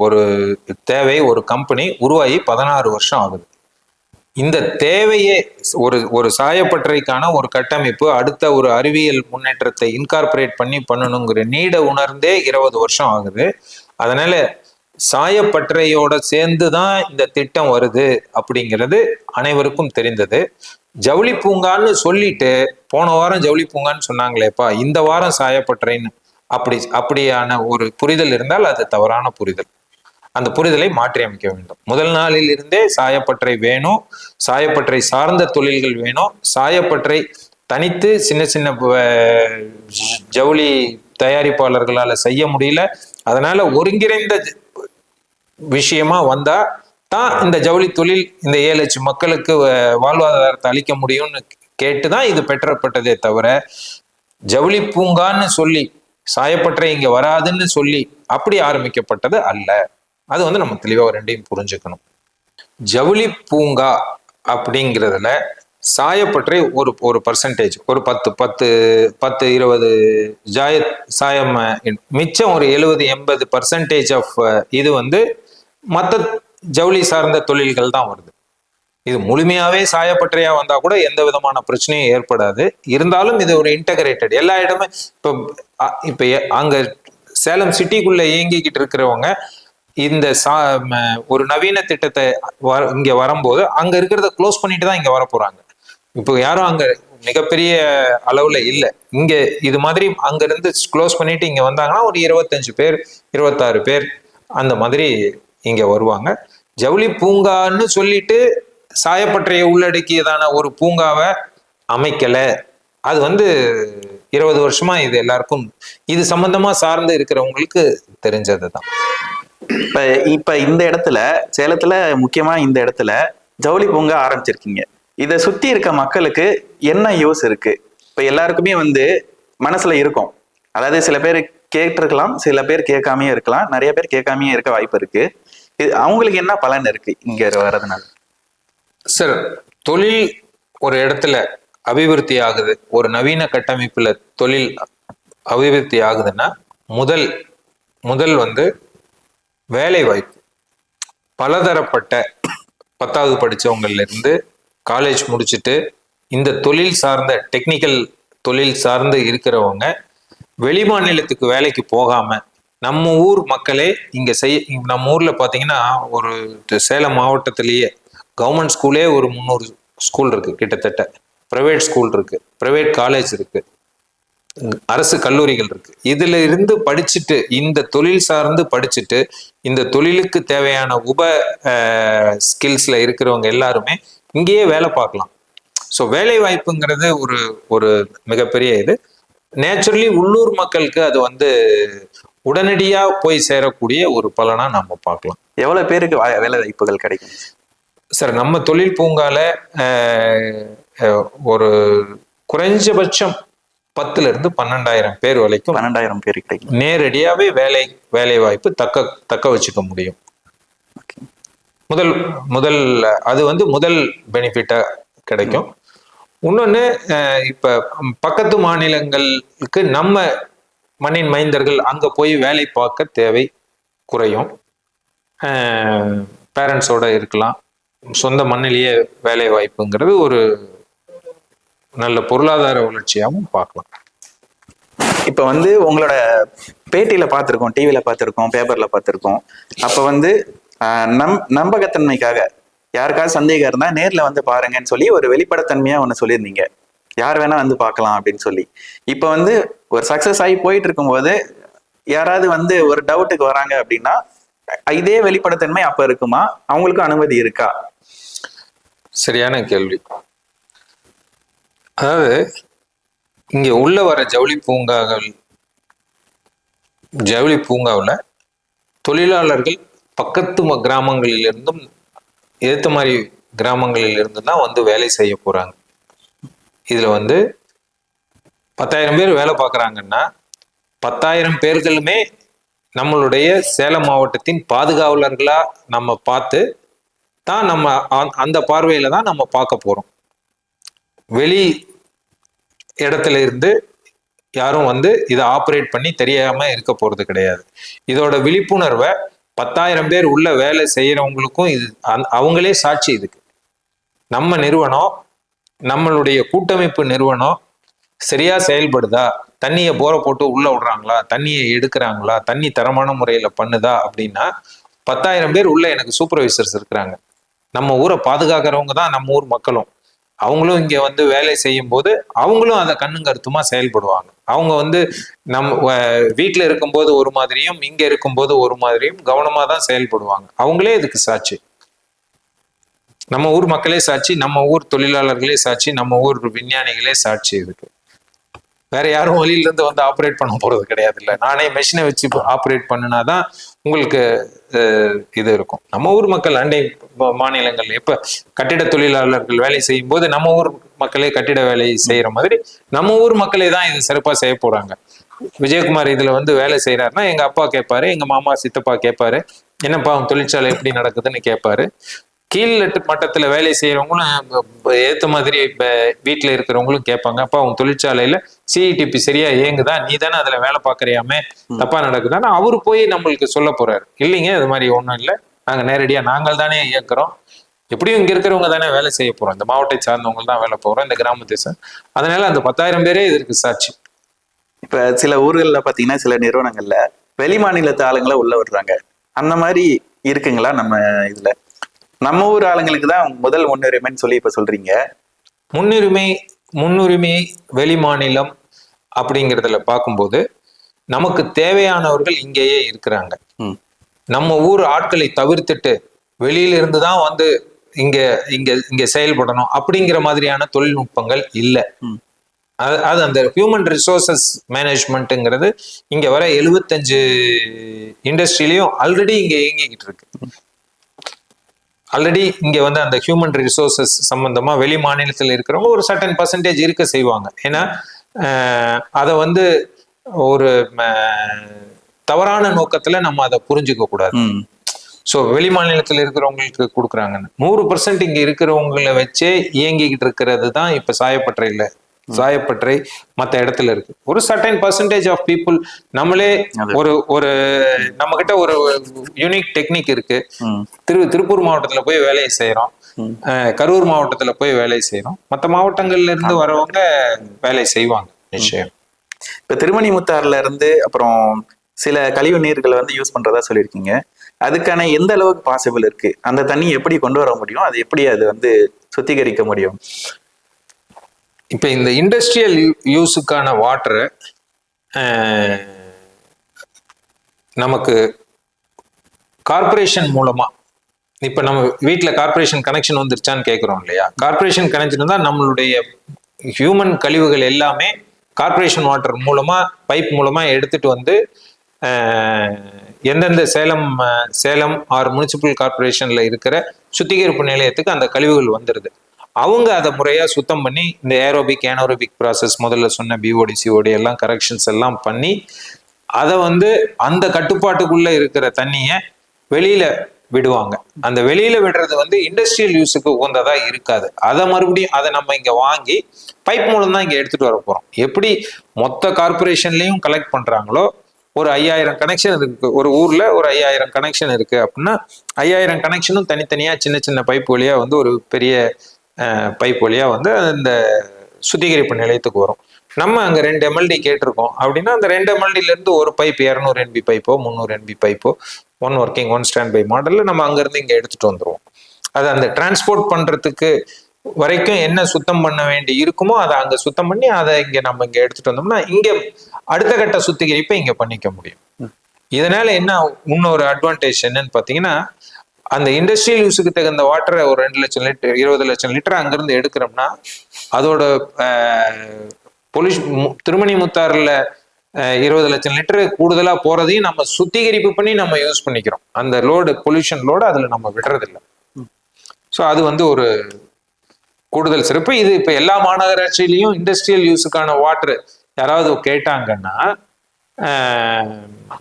ஒரு தேவை, ஒரு கம்பெனி உருவாகி 16 வருஷம் ஆகுது. இந்த தேவையே ஒரு சாயப்பட்டறைக்கான ஒரு கட்டமைப்பு, அடுத்த ஒரு அறிவியல் முன்னேற்றத்தை இன்கார்பரேட் பண்ணணுங்கிற நீட உணர்ந்தே 20 வருஷம் ஆகுது. அதனால சாயப்பட்டறையோட சேர்ந்துதான் இந்த திட்டம் வருது அப்படிங்கிறது அனைவருக்கும் தெரிந்தது. ஜவுளி பூங்கான்னு சொல்லிட்டு போன வாரம் ஜவுளி பூங்கான்னு சொன்னாங்களேப்பா, இந்த வாரம் சாயப்பட்டறைன்னு அப்படியான ஒரு புரிதல் இருந்தால் அது தவறான புரிதல். அந்த புரிதலை மாற்றி அமைக்க வேண்டும். முதல் நாளில் இருந்தே சாயப்பட்டறை வேணும், சாயப்பட்டறை சார்ந்த தொழில்கள் வேணும். சாயப்பட்டறை தனித்து சின்ன சின்ன ஜவுளி தயாரிப்பாளர்களால செய்ய முடியல, அதனால ஒருங்கிணைந்த விஷயமா வந்தா தான் இந்த ஜவுளி தொழில் இந்த 7 லட்சம் மக்களுக்கு வாழ்வாதாரத்தை அளிக்க முடியும்னு கேட்டுதான் இது பெற்றப்பட்டதே தவிர, ஜவுளி பூங்கான்னு சொல்லி சாயப்பட்டறை இங்க வராதுன்னு சொல்லி அப்படி ஆரம்பிக்கப்பட்டது அல்ல. அது வந்து நம்ம தெளிவா ரெண்டையும் புரிஞ்சுக்கணும். ஜவுளி பூங்கா அப்படிங்கிறதுல சாயப்பட்டறை ஒரு பர்சன்டேஜ், ஒரு 10-20 சாயம், மிச்சம் ஒரு 70-80% ஆஃப் இது வந்து மற்ற ஜவுளி சார்ந்த தொழில்கள் தான் வருது. இது முழுமையாவே சாயப்பட்டறையா வந்தா கூட எந்த விதமான பிரச்சனையும் ஏற்படாது. இருந்தாலும் இது ஒரு இன்டகிரேட்டட், எல்லா இடமே இப்ப அங்க சேலம் சிட்டிக்குள்ள இயங்கிக்கிட்டு இருக்கிறவங்க இந்த ஒரு நவீன திட்டத்தை இங்க வரும்போது அங்க இருக்கிறத க்ளோஸ் பண்ணிட்டு தான் இங்க வர போறாங்க. இப்போ யாரும் அங்க மிகப்பெரிய அளவுல இல்லை. இங்க இது மாதிரி அங்க இருந்து க்ளோஸ் பண்ணிட்டு இங்க வந்தாங்கன்னா ஒரு 25 பேர் 26 பேர் அந்த மாதிரி இங்க வருவாங்க. ஜவுளி பூங்கான்னு சொல்லிட்டு சாயப்பட்டறையை உள்ளடக்கியதான ஒரு பூங்காவை அமைக்கல. அது வந்து 20 வருஷமா இது எல்லாருக்கும் இது சம்பந்தமா சார்ந்து இருக்கிறவங்களுக்கு தெரிஞ்சதுதான். இப்ப இப்ப இந்த இடத்துல சேலத்துல முக்கியமா இந்த இடத்துல ஜவுளி பூங்கா ஆரம்பிச்சிருக்கீங்க. இதை சுத்தி இருக்க மக்களுக்கு என்ன யூஸ் இருக்கு? இப்ப எல்லாருக்குமே வந்து மனசுல இருக்கும், அதாவது சில பேர் கேட்டிருக்கலாம், சில பேர் கேட்காமயே இருக்கலாம், நிறைய பேர் கேட்காமயே இருக்க வாய்ப்பு இருக்கு. அவங்களுக்கு என்ன பலன் இருக்கு இங்க வர்றதுனால? சார், தொழில் ஒரு இடத்துல அபிவிருத்தி ஆகுது, ஒரு நவீன கட்டமைப்புல தொழில் அபிவிருத்தி ஆகுதுன்னா முதல் வந்து வேலை வாய்ப்பு. பலதரப்பட்ட 10வது படிச்சவங்கல இருந்து காலேஜ் முடிச்சுட்டு இந்த தொழில் சார்ந்த டெக்னிக்கல் தொழில் சார்ந்து இருக்கிறவங்க வெளி மாநிலத்துக்கு வேலைக்கு போகாம நம்ம ஊர் மக்களே இங்க நம்ம ஊர்ல பாத்தீங்கன்னா ஒரு சேலம் மாவட்டத்திலேயே கவர்மெண்ட் ஸ்கூலே ஒரு 300 ஸ்கூல் இருக்கு கிட்டத்தட்ட. பிரைவேட் ஸ்கூல் இருக்கு, பிரைவேட் காலேஜ் இருக்கு, அரசு கல்லூரிகள் இருக்கு. இதுல இருந்து படிச்சுட்டு இந்த தொழில் சார்ந்து படிச்சுட்டு இந்த தொழிலுக்கு தேவையான ஸ்கில்ஸ்ல இருக்கிறவங்க எல்லாருமே இங்கேயே வேலை பார்க்கலாம். ஸோ வேலை வாய்ப்புங்கிறது ஒரு மிகப்பெரிய இது. நேச்சுரலி உள்ளூர் மக்களுக்கு அது வந்து உடனடியா போய் சேரக்கூடிய ஒரு பலனா நம்ம பார்க்கலாம். எவ்வளவு பேருக்கு வேலை வாய்ப்புகள் கிடைக்கும் சார்? நம்ம தொழில் பூங்கால ஒரு குறைஞ்சபட்சம் 10,000 இருந்து 12,000 பேர் வரைக்கும் 12,000 பேர் கிடைக்கும். நேரடியாவே வேலை வாய்ப்பு தக்க வச்சுக்க முடியும். முதல் அது வந்து முதல் பெனிஃபிட்டா கிடைக்கும். இன்னொன்னு, இப்ப பக்கத்து மாநிலங்களுக்கு நம்ம மண்ணின் மைந்தர்கள் அங்க போய் வேலை பார்க்க தேவை குறையும். பேரண்ட்ஸோட இருக்கலாம், சொந்த மண்ணிலேயே வேலை வாய்ப்புங்கிறது ஒரு நல்ல பொருளாதார வளர்ச்சியாகவும் பார்க்கலாம். இப்ப வந்து உங்களோட பேட்டியில பார்த்திருக்கோம், டிவில பார்த்திருக்கோம், பேப்பர்ல பார்த்திருக்கோம். அப்ப வந்து நம்பகத்தன்மைக்காக யாருக்காவது சந்தேகம் இருந்தா நேர்ல வந்து பாருங்கன்னு சொல்லி ஒரு வெளிப்படைத்தன்மையா ஒண்ணு சொல்லியிருந்தீங்க, யார் வேணா வந்து பார்க்கலாம் அப்படின்னு சொல்லி. இப்ப வந்து ஒரு சக்சஸ் ஆகி போயிட்டு இருக்கும்போது யாராவது வந்து ஒரு டவுட்டுக்கு வராங்க அப்படின்னா இதே வெளிப்படைத்தன்மை அப்ப இருக்குமா? அவங்களுக்கும் அனுமதி இருக்கா? சரியான கேள்வி. அதாவது இங்க உள்ள வர ஜவுளி பூங்காவில் தொழிலாளர்கள் பக்கத்து கிராமங்களிலிருந்தும் ஏத்த மாதிரி கிராமங்களில் இருந்து தான் வந்து வேலை செய்ய போறாங்க. இதுல வந்து 10,000 பேர் வேலை பார்க்குறாங்கன்னா 10,000 பேர்களுமே நம்மளுடைய சேலம் மாவட்டத்தின் பாதுகாவலர்களா நம்ம பார்த்து தான் நம்ம அந்த பார்வையில தான் நம்ம பார்க்க போறோம். வெளி இடத்துல இருந்து யாரும் வந்து இதை ஆப்ரேட் பண்ணி தெரியாம இருக்க போறது கிடையாது. இதோட விழிப்புணர்வை 10,000 பேர் உள்ள வேலை செய்யறவங்களுக்கும் இது அவங்களே சாட்சி. இதுக்கு நம்ம நிறுவனம், நம்மளுடைய கூட்டமைப்பு நிறுவனம் சரியா செயல்படுதா, தண்ணியை போரை போட்டு உள்ள விடுறாங்களா, தண்ணியை எடுக்கிறாங்களா, தண்ணி தரமான முறையில பண்ணுதா அப்படின்னா 10,000 பேர் உள்ள எனக்கு சூப்பர்வைசர்ஸ் இருக்கிறாங்க. நம்ம ஊரை பாதுகாக்கிறவங்க தான் நம்ம ஊர் மக்களும். அவங்களும் இங்க வந்து வேலை செய்யும் போது அவங்களும் அதை கண்ணும் கருத்துமா செயல்படுவாங்க. அவங்க வந்து நம்ம வீட்டுல இருக்கும்போது ஒரு மாதிரியும் இங்க இருக்கும்போது ஒரு மாதிரியும் கவனமா தான் செயல்படுவாங்க. அவங்களே இதுக்கு சாட்சி. நம்ம ஊர் மக்களே சாட்சி, நம்ம ஊர் தொழிலாளர்களே சாட்சி, நம்ம ஊர் விஞ்ஞானிகளே சாட்சி. இதுக்கு வேற யாரும் வழியில இருந்து வந்து ஆப்ரேட் பண்ண போறது கிடையாது. இல்லை, நானே மெஷினை வச்சு ஆப்ரேட் பண்ணினாதான் உங்களுக்கு இது இருக்கும். நம்ம ஊர் மக்கள் அண்டை மாநிலங்கள் இப்ப கட்டிட தொழிலாளர்கள் வேலை செய்யும் போது நம்ம ஊர் மக்களே கட்டிட வேலை செய்யற மாதிரி நம்ம ஊர் மக்களே தான் இது சிறப்பா செய்ய போறாங்க. விஜயகுமார் இதுல வந்து வேலை செய்யறாருன்னா எங்க அப்பா கேட்பாரு, எங்க மாமா சித்தப்பா கேட்பாரு, என்னப்பா அவன் தொழிற்சாலை எப்படி நடக்குதுன்னு கேட்பாரு. கீழ் மட்டத்துல வேலை செய்யறவங்களும் ஏத்த மாதிரி இப்ப வீட்டுல இருக்கிறவங்களும் கேட்பாங்க, அப்பா உன் தொழிற்சாலையில சிஇடிபி சரியா இயங்குதா, நீ தானே அதுல வேலை பாக்குறியாமே, தப்பா நடக்குதான்னு அவரு போய் நம்மளுக்கு சொல்ல போறாரு. இல்லைங்க, அது மாதிரி ஒண்ணும் இல்லை, நாங்க நேரடியா நாங்கள் தானே இயக்குறோம், எப்படியும் இங்க இருக்கிறவங்க தானே வேலை செய்ய போறோம், இந்த மாவட்டத்தை சார்ந்தவங்க தான் வேலை போறோம், இந்த கிராமத்தை சார். அதனால அந்த 10,000 பேரே இதற்கு சாட்சி. இப்ப சில ஊர்கள்ல பாத்தீங்கன்னா சில நிறுவனங்கள்ல வெளி மாநிலத்து ஆளுங்களை உள்ள விடுறாங்க. அந்த மாதிரி இருக்குங்களா? நம்ம இதுல நம்ம ஊர் ஆளுங்களுக்கு தான் முதல் முன்னுரிமைன்னு சொல்லி இப்ப சொல்றீங்க. முன்னுரிமை வெளி மாநிலம் அப்படிங்கிறதுல பார்க்கும்போது நமக்கு தேவையானவர்கள் இங்கேயே இருக்கிறாங்க. நம்ம ஊர் ஆட்களை தவிர்த்துட்டு வெளியில இருந்து தான் வந்து இங்க செயல்படணும் அப்படிங்கிற மாதிரியான தொழில்நுட்பங்கள் இல்லை. அது அந்த ஹியூமன் ரிசோர்சஸ் மேனேஜ்மெண்ட்டுங்கிறது இங்க வர 75 இண்டஸ்ட்ரியிலையும் ஆல்ரெடி இங்க இயங்கிக்கிட்டு இருக்கு. ஆல்ரெடி இங்க வந்து அந்த ஹியூமன் ரிசோர்சஸ் சம்பந்தமா வெளி மாநிலத்தில் இருக்கிறவங்க ஒரு சர்டன் பர்சன்டேஜ் இருக்க செய்வாங்க. ஏன்னா அதை வந்து ஒரு தவறான நோக்கத்துல நம்ம அதை புரிஞ்சுக்க கூடாது. ஸோ வெளி மாநிலத்தில் இருக்கிறவங்களுக்கு கொடுக்குறாங்கன்னு 100% இங்க இருக்கிறவங்களை வச்சே இயங்கிக்கிட்டு இருக்கிறது தான் இப்ப சாயப்பட்டறை மற்ற இடத்துல இருக்கு. ஒரு சர்டன் பர்சன்டேஜ் ஆஃப் பீப்புள் நம்மளே ஒரு நம்ம கிட்ட ஒரு யூனிக் டெக்னிக் இருக்கு. திருப்பூர் மாவட்டத்துல போய் வேலையை செய்யறோம், கரூர் மாவட்டத்துல போய் வேலை செய்யறோம், மற்ற மாவட்டங்கள்ல இருந்து வரவங்க வேலை செய்வாங்க நிச்சயம். இப்ப திருமணி முத்தாறுல இருந்து அப்புறம் சில கழிவு நீர்களை வந்து யூஸ் பண்றதா சொல்லியிருக்கீங்க. அதுக்கான எந்த அளவுக்கு பாசிபிள் இருக்கு? அந்த தண்ணி எப்படி கொண்டு வர முடியும்? அது எப்படி அது வந்து சுத்திகரிக்க முடியும்? இப்ப இந்த இண்டஸ்ட்ரியல் யூஸுக்கான வாட்டரை நமக்கு கார்பரேஷன் மூலமா, இப்ப நம்ம வீட்டுல கார்பரேஷன் கனெக்ஷன் வந்துருச்சான்னு கேட்கிறோம் இல்லையா? கார்பரேஷன் கனெக்ஷன் தான் நம்மளுடைய ஹியூமன் கழிவுகள் எல்லாமே கார்பரேஷன் வாட்டர் மூலமா பைப் மூலமா எடுத்துட்டு வந்து எந்தெந்த சேலம் ஆர் முனிசிபல் கார்பரேஷன்ல இருக்கிற சுத்திகரிப்பு நிலையத்துக்கு அந்த கழிவுகள் வந்துடுது. அவங்க அதை முறையா சுத்தம் பண்ணி இந்த ஏரோபிக் ஏனோரோபிக் ப்ராசஸ் முதல்ல சொன்ன பிஓடி சிஓடி எல்லாம் கரெக்ஷன்ஸ் எல்லாம் பண்ணி அதை வந்து அந்த கட்டுப்பாட்டுக்குள்ள இருக்கிற தண்ணியை வெளியில விடுவாங்க. அந்த வெளியில விடுறது வந்து இண்டஸ்ட்ரியல் யூஸுக்கு உகந்ததா இருக்காது. அதை மறுபடியும் அதை நம்ம இங்க வாங்கி பைப் மூலம் தான் இங்க எடுத்துட்டு வர போறோம். எப்படி மொத்த கார்பரேஷன்லயும் கலெக்ட் பண்றாங்களோ, ஒரு 5000 கனெக்ஷன் இருக்கு ஒரு ஊர்ல, ஒரு 5000 கனெக்ஷன் இருக்கு அப்படின்னா 5000 கனெக்ஷனும் தனித்தனியா சின்ன சின்ன பைப் வழியா வந்து ஒரு பெரிய பைப் வழியா வந்து அந்த சுத்திகரிப்பு நிலையத்துக்கு வரும். நம்ம அங்க 2 MLD கேட்டிருக்கோம் அப்படின்னா அந்த 2 MLDல இருந்து ஒரு பைப் 200 NB பைப்போ 300 NB பைப்போ 1 ஒர்க்கிங் 1 ஸ்டாண்ட் பை மாடல்ல நம்ம அங்க இருந்து இங்க எடுத்துட்டு வந்துருவோம். அது அந்த டிரான்ஸ்போர்ட் பண்றதுக்கு வரைக்கும் என்ன சுத்தம் பண்ண வேண்டி இருக்குமோ அதை அங்க சுத்தம் பண்ணி அதை இங்க நம்ம இங்க எடுத்துட்டு வந்தோம்னா இங்க அடுத்த கட்ட சுத்திகரிப்பை இங்க பண்ணிக்க முடியும். இதனால என்ன இன்னொரு அட்வான்டேஜ் என்னன்னு பாத்தீங்கன்னா, அந்த இண்டஸ்ட்ரியல் யூஸுக்கு தகுந்த வாட்டரை ஒரு 2 லட்சம் லிட்டர் 20 லட்சம் லிட்டர் அங்கிருந்து எடுக்கிறோம்னா அதோட திருமணி முத்தாறுல 20 லட்சம் லிட்டர் கூடுதலா போறதையும் நம்ம சுத்திகரிப்பு பண்ணி நம்ம யூஸ் பண்ணிக்கிறோம். அந்த லோடு பொல்யூஷன் லோடு அதுல நம்ம விடுறது இல்லை. ஸோ அது வந்து ஒரு கூடுதல் சிறப்பு. இது இப்ப எல்லா மாநகராட்சியிலையும் இண்டஸ்ட்ரியல் யூஸுக்கான வாட்டர் யாராவது கேட்டாங்கன்னா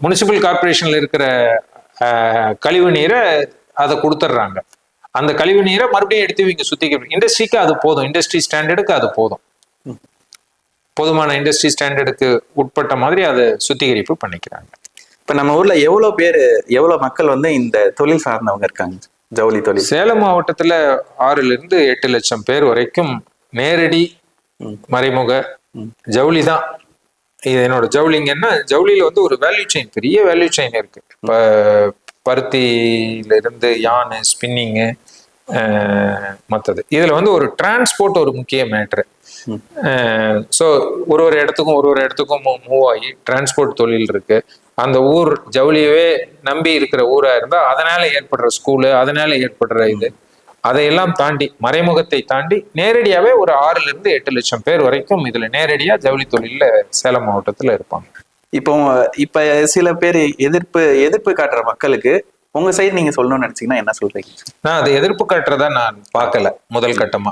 முனிசிபல் கார்பரேஷன்ல இருக்கிற கழிவு நீரை அதை கொடுத்துட்றாங்க. அந்த கழிவு நீரை மறுபடியும் எடுத்து இங்க சுத்திகரிப்பு இண்டஸ்ட்ரிக்கு அது போதும், இண்டஸ்ட்ரி ஸ்டாண்டர்டுக்கு அது போதும், போதுமான இண்டஸ்ட்ரி ஸ்டாண்டர்டுக்கு உட்பட்ட மாதிரி அதை சுத்திகரிப்பு பண்ணிக்கிறாங்க. இப்ப நம்ம ஊர்ல எவ்வளவு மக்கள் வந்து இந்த தொழில் சார்ந்தவங்க இருக்காங்க? ஜவுளி தொழில் சேலம் மாவட்டத்துல 6 to 8 லட்சம் பேர் வரைக்கும் நேரடி மறைமுக ஜவுளி தான். இது என்னோட ஜவுளிங்கன்னா ஜவுளியில வந்து ஒரு வேல்யூ செயின், பெரிய வேல்யூ செயின் இருக்கு. இப்ப பருத்தியில இருந்து யானு ஸ்பின்னிங்கு மற்றது இதுல வந்து ஒரு டிரான்ஸ்போர்ட் ஒரு முக்கிய மேட்ரு. ஸோ ஒரு இடத்துக்கும் மூவ் ஆகி டிரான்ஸ்போர்ட் தொழில் இருக்கு. அந்த ஊர் ஜவுளியவே நம்பி இருக்கிற ஊரா இருந்தா அதனால ஏற்படுற ஸ்கூலு, அதனால ஏற்படுற இது அதையெல்லாம் தாண்டி மறைமுகத்தை தாண்டி நேரடியாவே ஒரு 6 to 8 லட்சம் பேர் வரைக்கும் இதுல நேரடியா ஜவுளி தொழில சேலம் மாவட்டத்துல இருப்பாங்க. இப்ப சில பேர் எதிர்ப்பு காட்டுற மக்களுக்கு உங்க சைடு நீங்க சொல்லணும்னு நினைச்சீங்கன்னா என்ன சொல்றீங்க? நான் அது எதிர்ப்பு காட்டுறதா நான் பார்க்கல. முதல் கட்டமா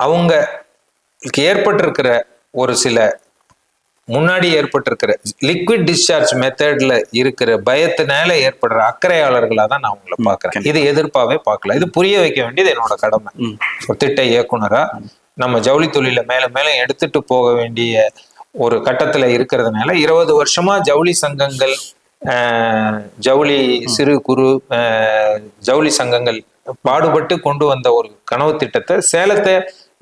அவங்களுக்கு ஏற்பட்டிருக்கிற ஒரு சில முன்னாடி ஏற்பட்டிருக்கிற லிக்விட் டிஸ்சார்ஜ் மெத்தட்ல இருக்கிற பயத்தினால ஏற்படுற அக்கறையாளர்களா தான் நான் உங்களை பாக்குறேன். இது எதிர்ப்பாவே பார்க்கல. இது புரிய வைக்க வேண்டியது என்னோட கடமை. ஒரு திட்ட இயக்குனரா நம்ம ஜவுளி தொழில மேல எடுத்துட்டு போக வேண்டிய ஒரு கட்டத்துல இருக்கிறதுனால 20 வருஷமா ஜவுளி சங்கங்கள், ஜவுளி சிறு குறு ஜவுளி சங்கங்கள் பாடுபட்டு கொண்டு வந்த ஒரு கனவு திட்டத்தை சேலத்தை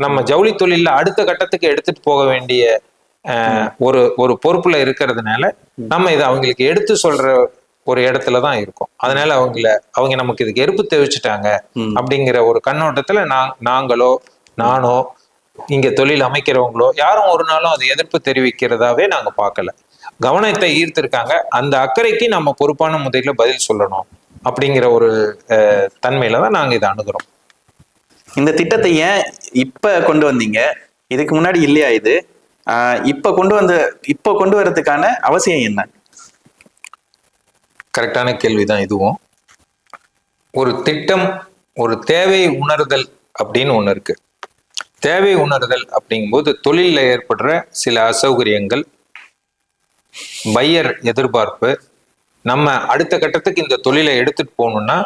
நம்ம ஜவுளி தொழில அடுத்த கட்டத்துக்கு எடுத்துட்டு போக வேண்டிய ஒரு பொறுப்புல இருக்கிறதுனால நம்ம இதை அவங்களுக்கு எடுத்து சொல்ற ஒரு இடத்துலதான் இருக்கும். அதனால அவங்க நமக்கு இதுக்கு எதிர்ப்பு தெரிவிச்சுட்டாங்க அப்படிங்கிற ஒரு கண்ணோட்டத்துல நானோ இங்க தொழில் அமைக்கிறவங்களோ யாரும் ஒரு நாளும் அது எதிர்ப்பு தெரிவிக்கிறதாவே நாங்க பார்க்கல. கவனத்தை ஈர்த்திருக்காங்க. அந்த அக்கறைக்கு நம்ம பொறுப்பான முறையில பதில் சொல்லணும் அப்படிங்கிற ஒரு தன்மையில தான் நாங்க இதை அணுகிறோம். இந்த திட்டத்தை ஏன் இப்ப கொண்டு வந்தீங்க? இதுக்கு முன்னாடி இல்லையா இது? இப்ப கொண்டு வரதுக்கான அவசியம் என்ன? கரெக்டான கேள்விதான் இதுவும். ஒரு திட்டம், ஒரு தேவை உணர்தல் அப்படின்னு ஒண்ணு இருக்கு. தேவை உணர்தல் அப்படிங்கும்போது தொழிலில் ஏற்படுற சில அசௌகரியங்கள், பையர் எதிர்பார்ப்பு, நம்ம அடுத்த கட்டத்துக்கு இந்த தொழிலை எடுத்துட்டு போகணும்னா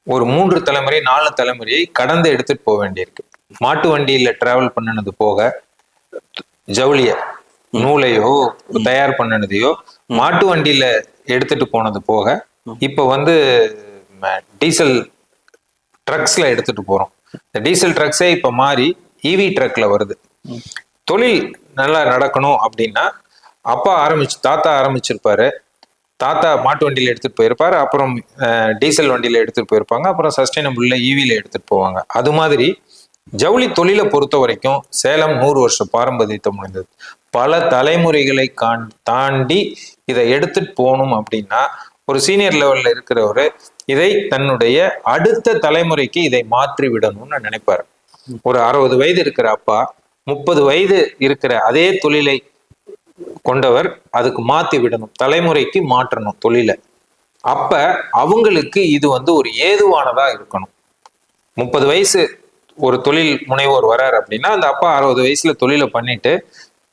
ஒரு 3 தலைமுறை 4 தலைமுறையை கடந்து எடுத்துட்டு போக வேண்டியிருக்கு. மாட்டு வண்டியில டிராவல் பண்ணினது போக ஜவுளிய நூலையோ தயார் பண்ணினதையோ மாட்டு வண்டியில எடுத்துட்டு போனது போக இப்ப வந்து டீசல் ட்ரக்ஸ்ல எடுத்துட்டு போறோம். இந்த டீசல் ட்ரக்ஸே இப்ப மாறி இவி ட்ரக்ல வருது. தொழில் நல்லா நடக்கணும் அப்படின்னா தாத்தா ஆரம்பிச்சிருப்பாரு. தாத்தா மாட்டு வண்டியில எடுத்துட்டு போயிருப்பாரு, அப்புறம் டீசல் வண்டியில எடுத்துட்டு போயிருப்பாங்க, அப்புறம் சஸ்டைனபிள்ல ஈவில எடுத்துட்டு போவாங்க. அது மாதிரி ஜவுளி தொழிலை பொறுத்த வரைக்கும் சேலம் 100 வருஷ பாரம்பரியத்தை முடிந்தது. பல தலைமுறைகளை தாண்டி இதை எடுத்துட்டு போகணும் அப்படின்னா ஒரு சீனியர் லெவல்ல இருக்கிறவரு இதை தன்னுடைய அடுத்த தலைமுறைக்கு இதை மாற்றி விடணும்னு நினைப்பாரு. ஒரு 60 வயது இருக்கிற அப்பா 30 வயது இருக்கிற அதே தொழிலை கொண்டவர் அதுக்கு மாத்தி விடணும், தலைமுறைக்கு மாற்றணும் தொழிலை. அப்ப அவங்களுக்கு இது வந்து ஒரு ஏதுவானதா இருக்கணும். 30 வயசு ஒரு தொழில் முனைவோர் வராரு அப்படின்னா அந்த அப்பா 60 வயசுல தொழிலை பண்ணிட்டு